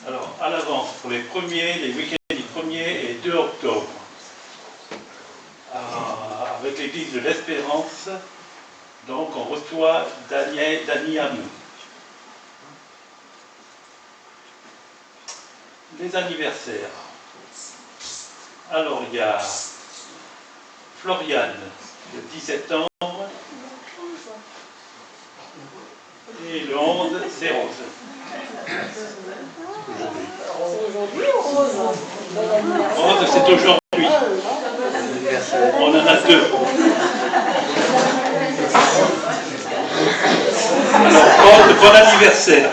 Alors, à l'avance, pour les week-ends du 1er et 2 octobre, avec l'église de l'Espérance, donc on reçoit Dani Hamou. Les anniversaires. Alors, il y a Floriane, le 17 ans, et le 11, c'est Rose. Rose, c'est aujourd'hui. On en a 2. Alors, Rose, bon anniversaire.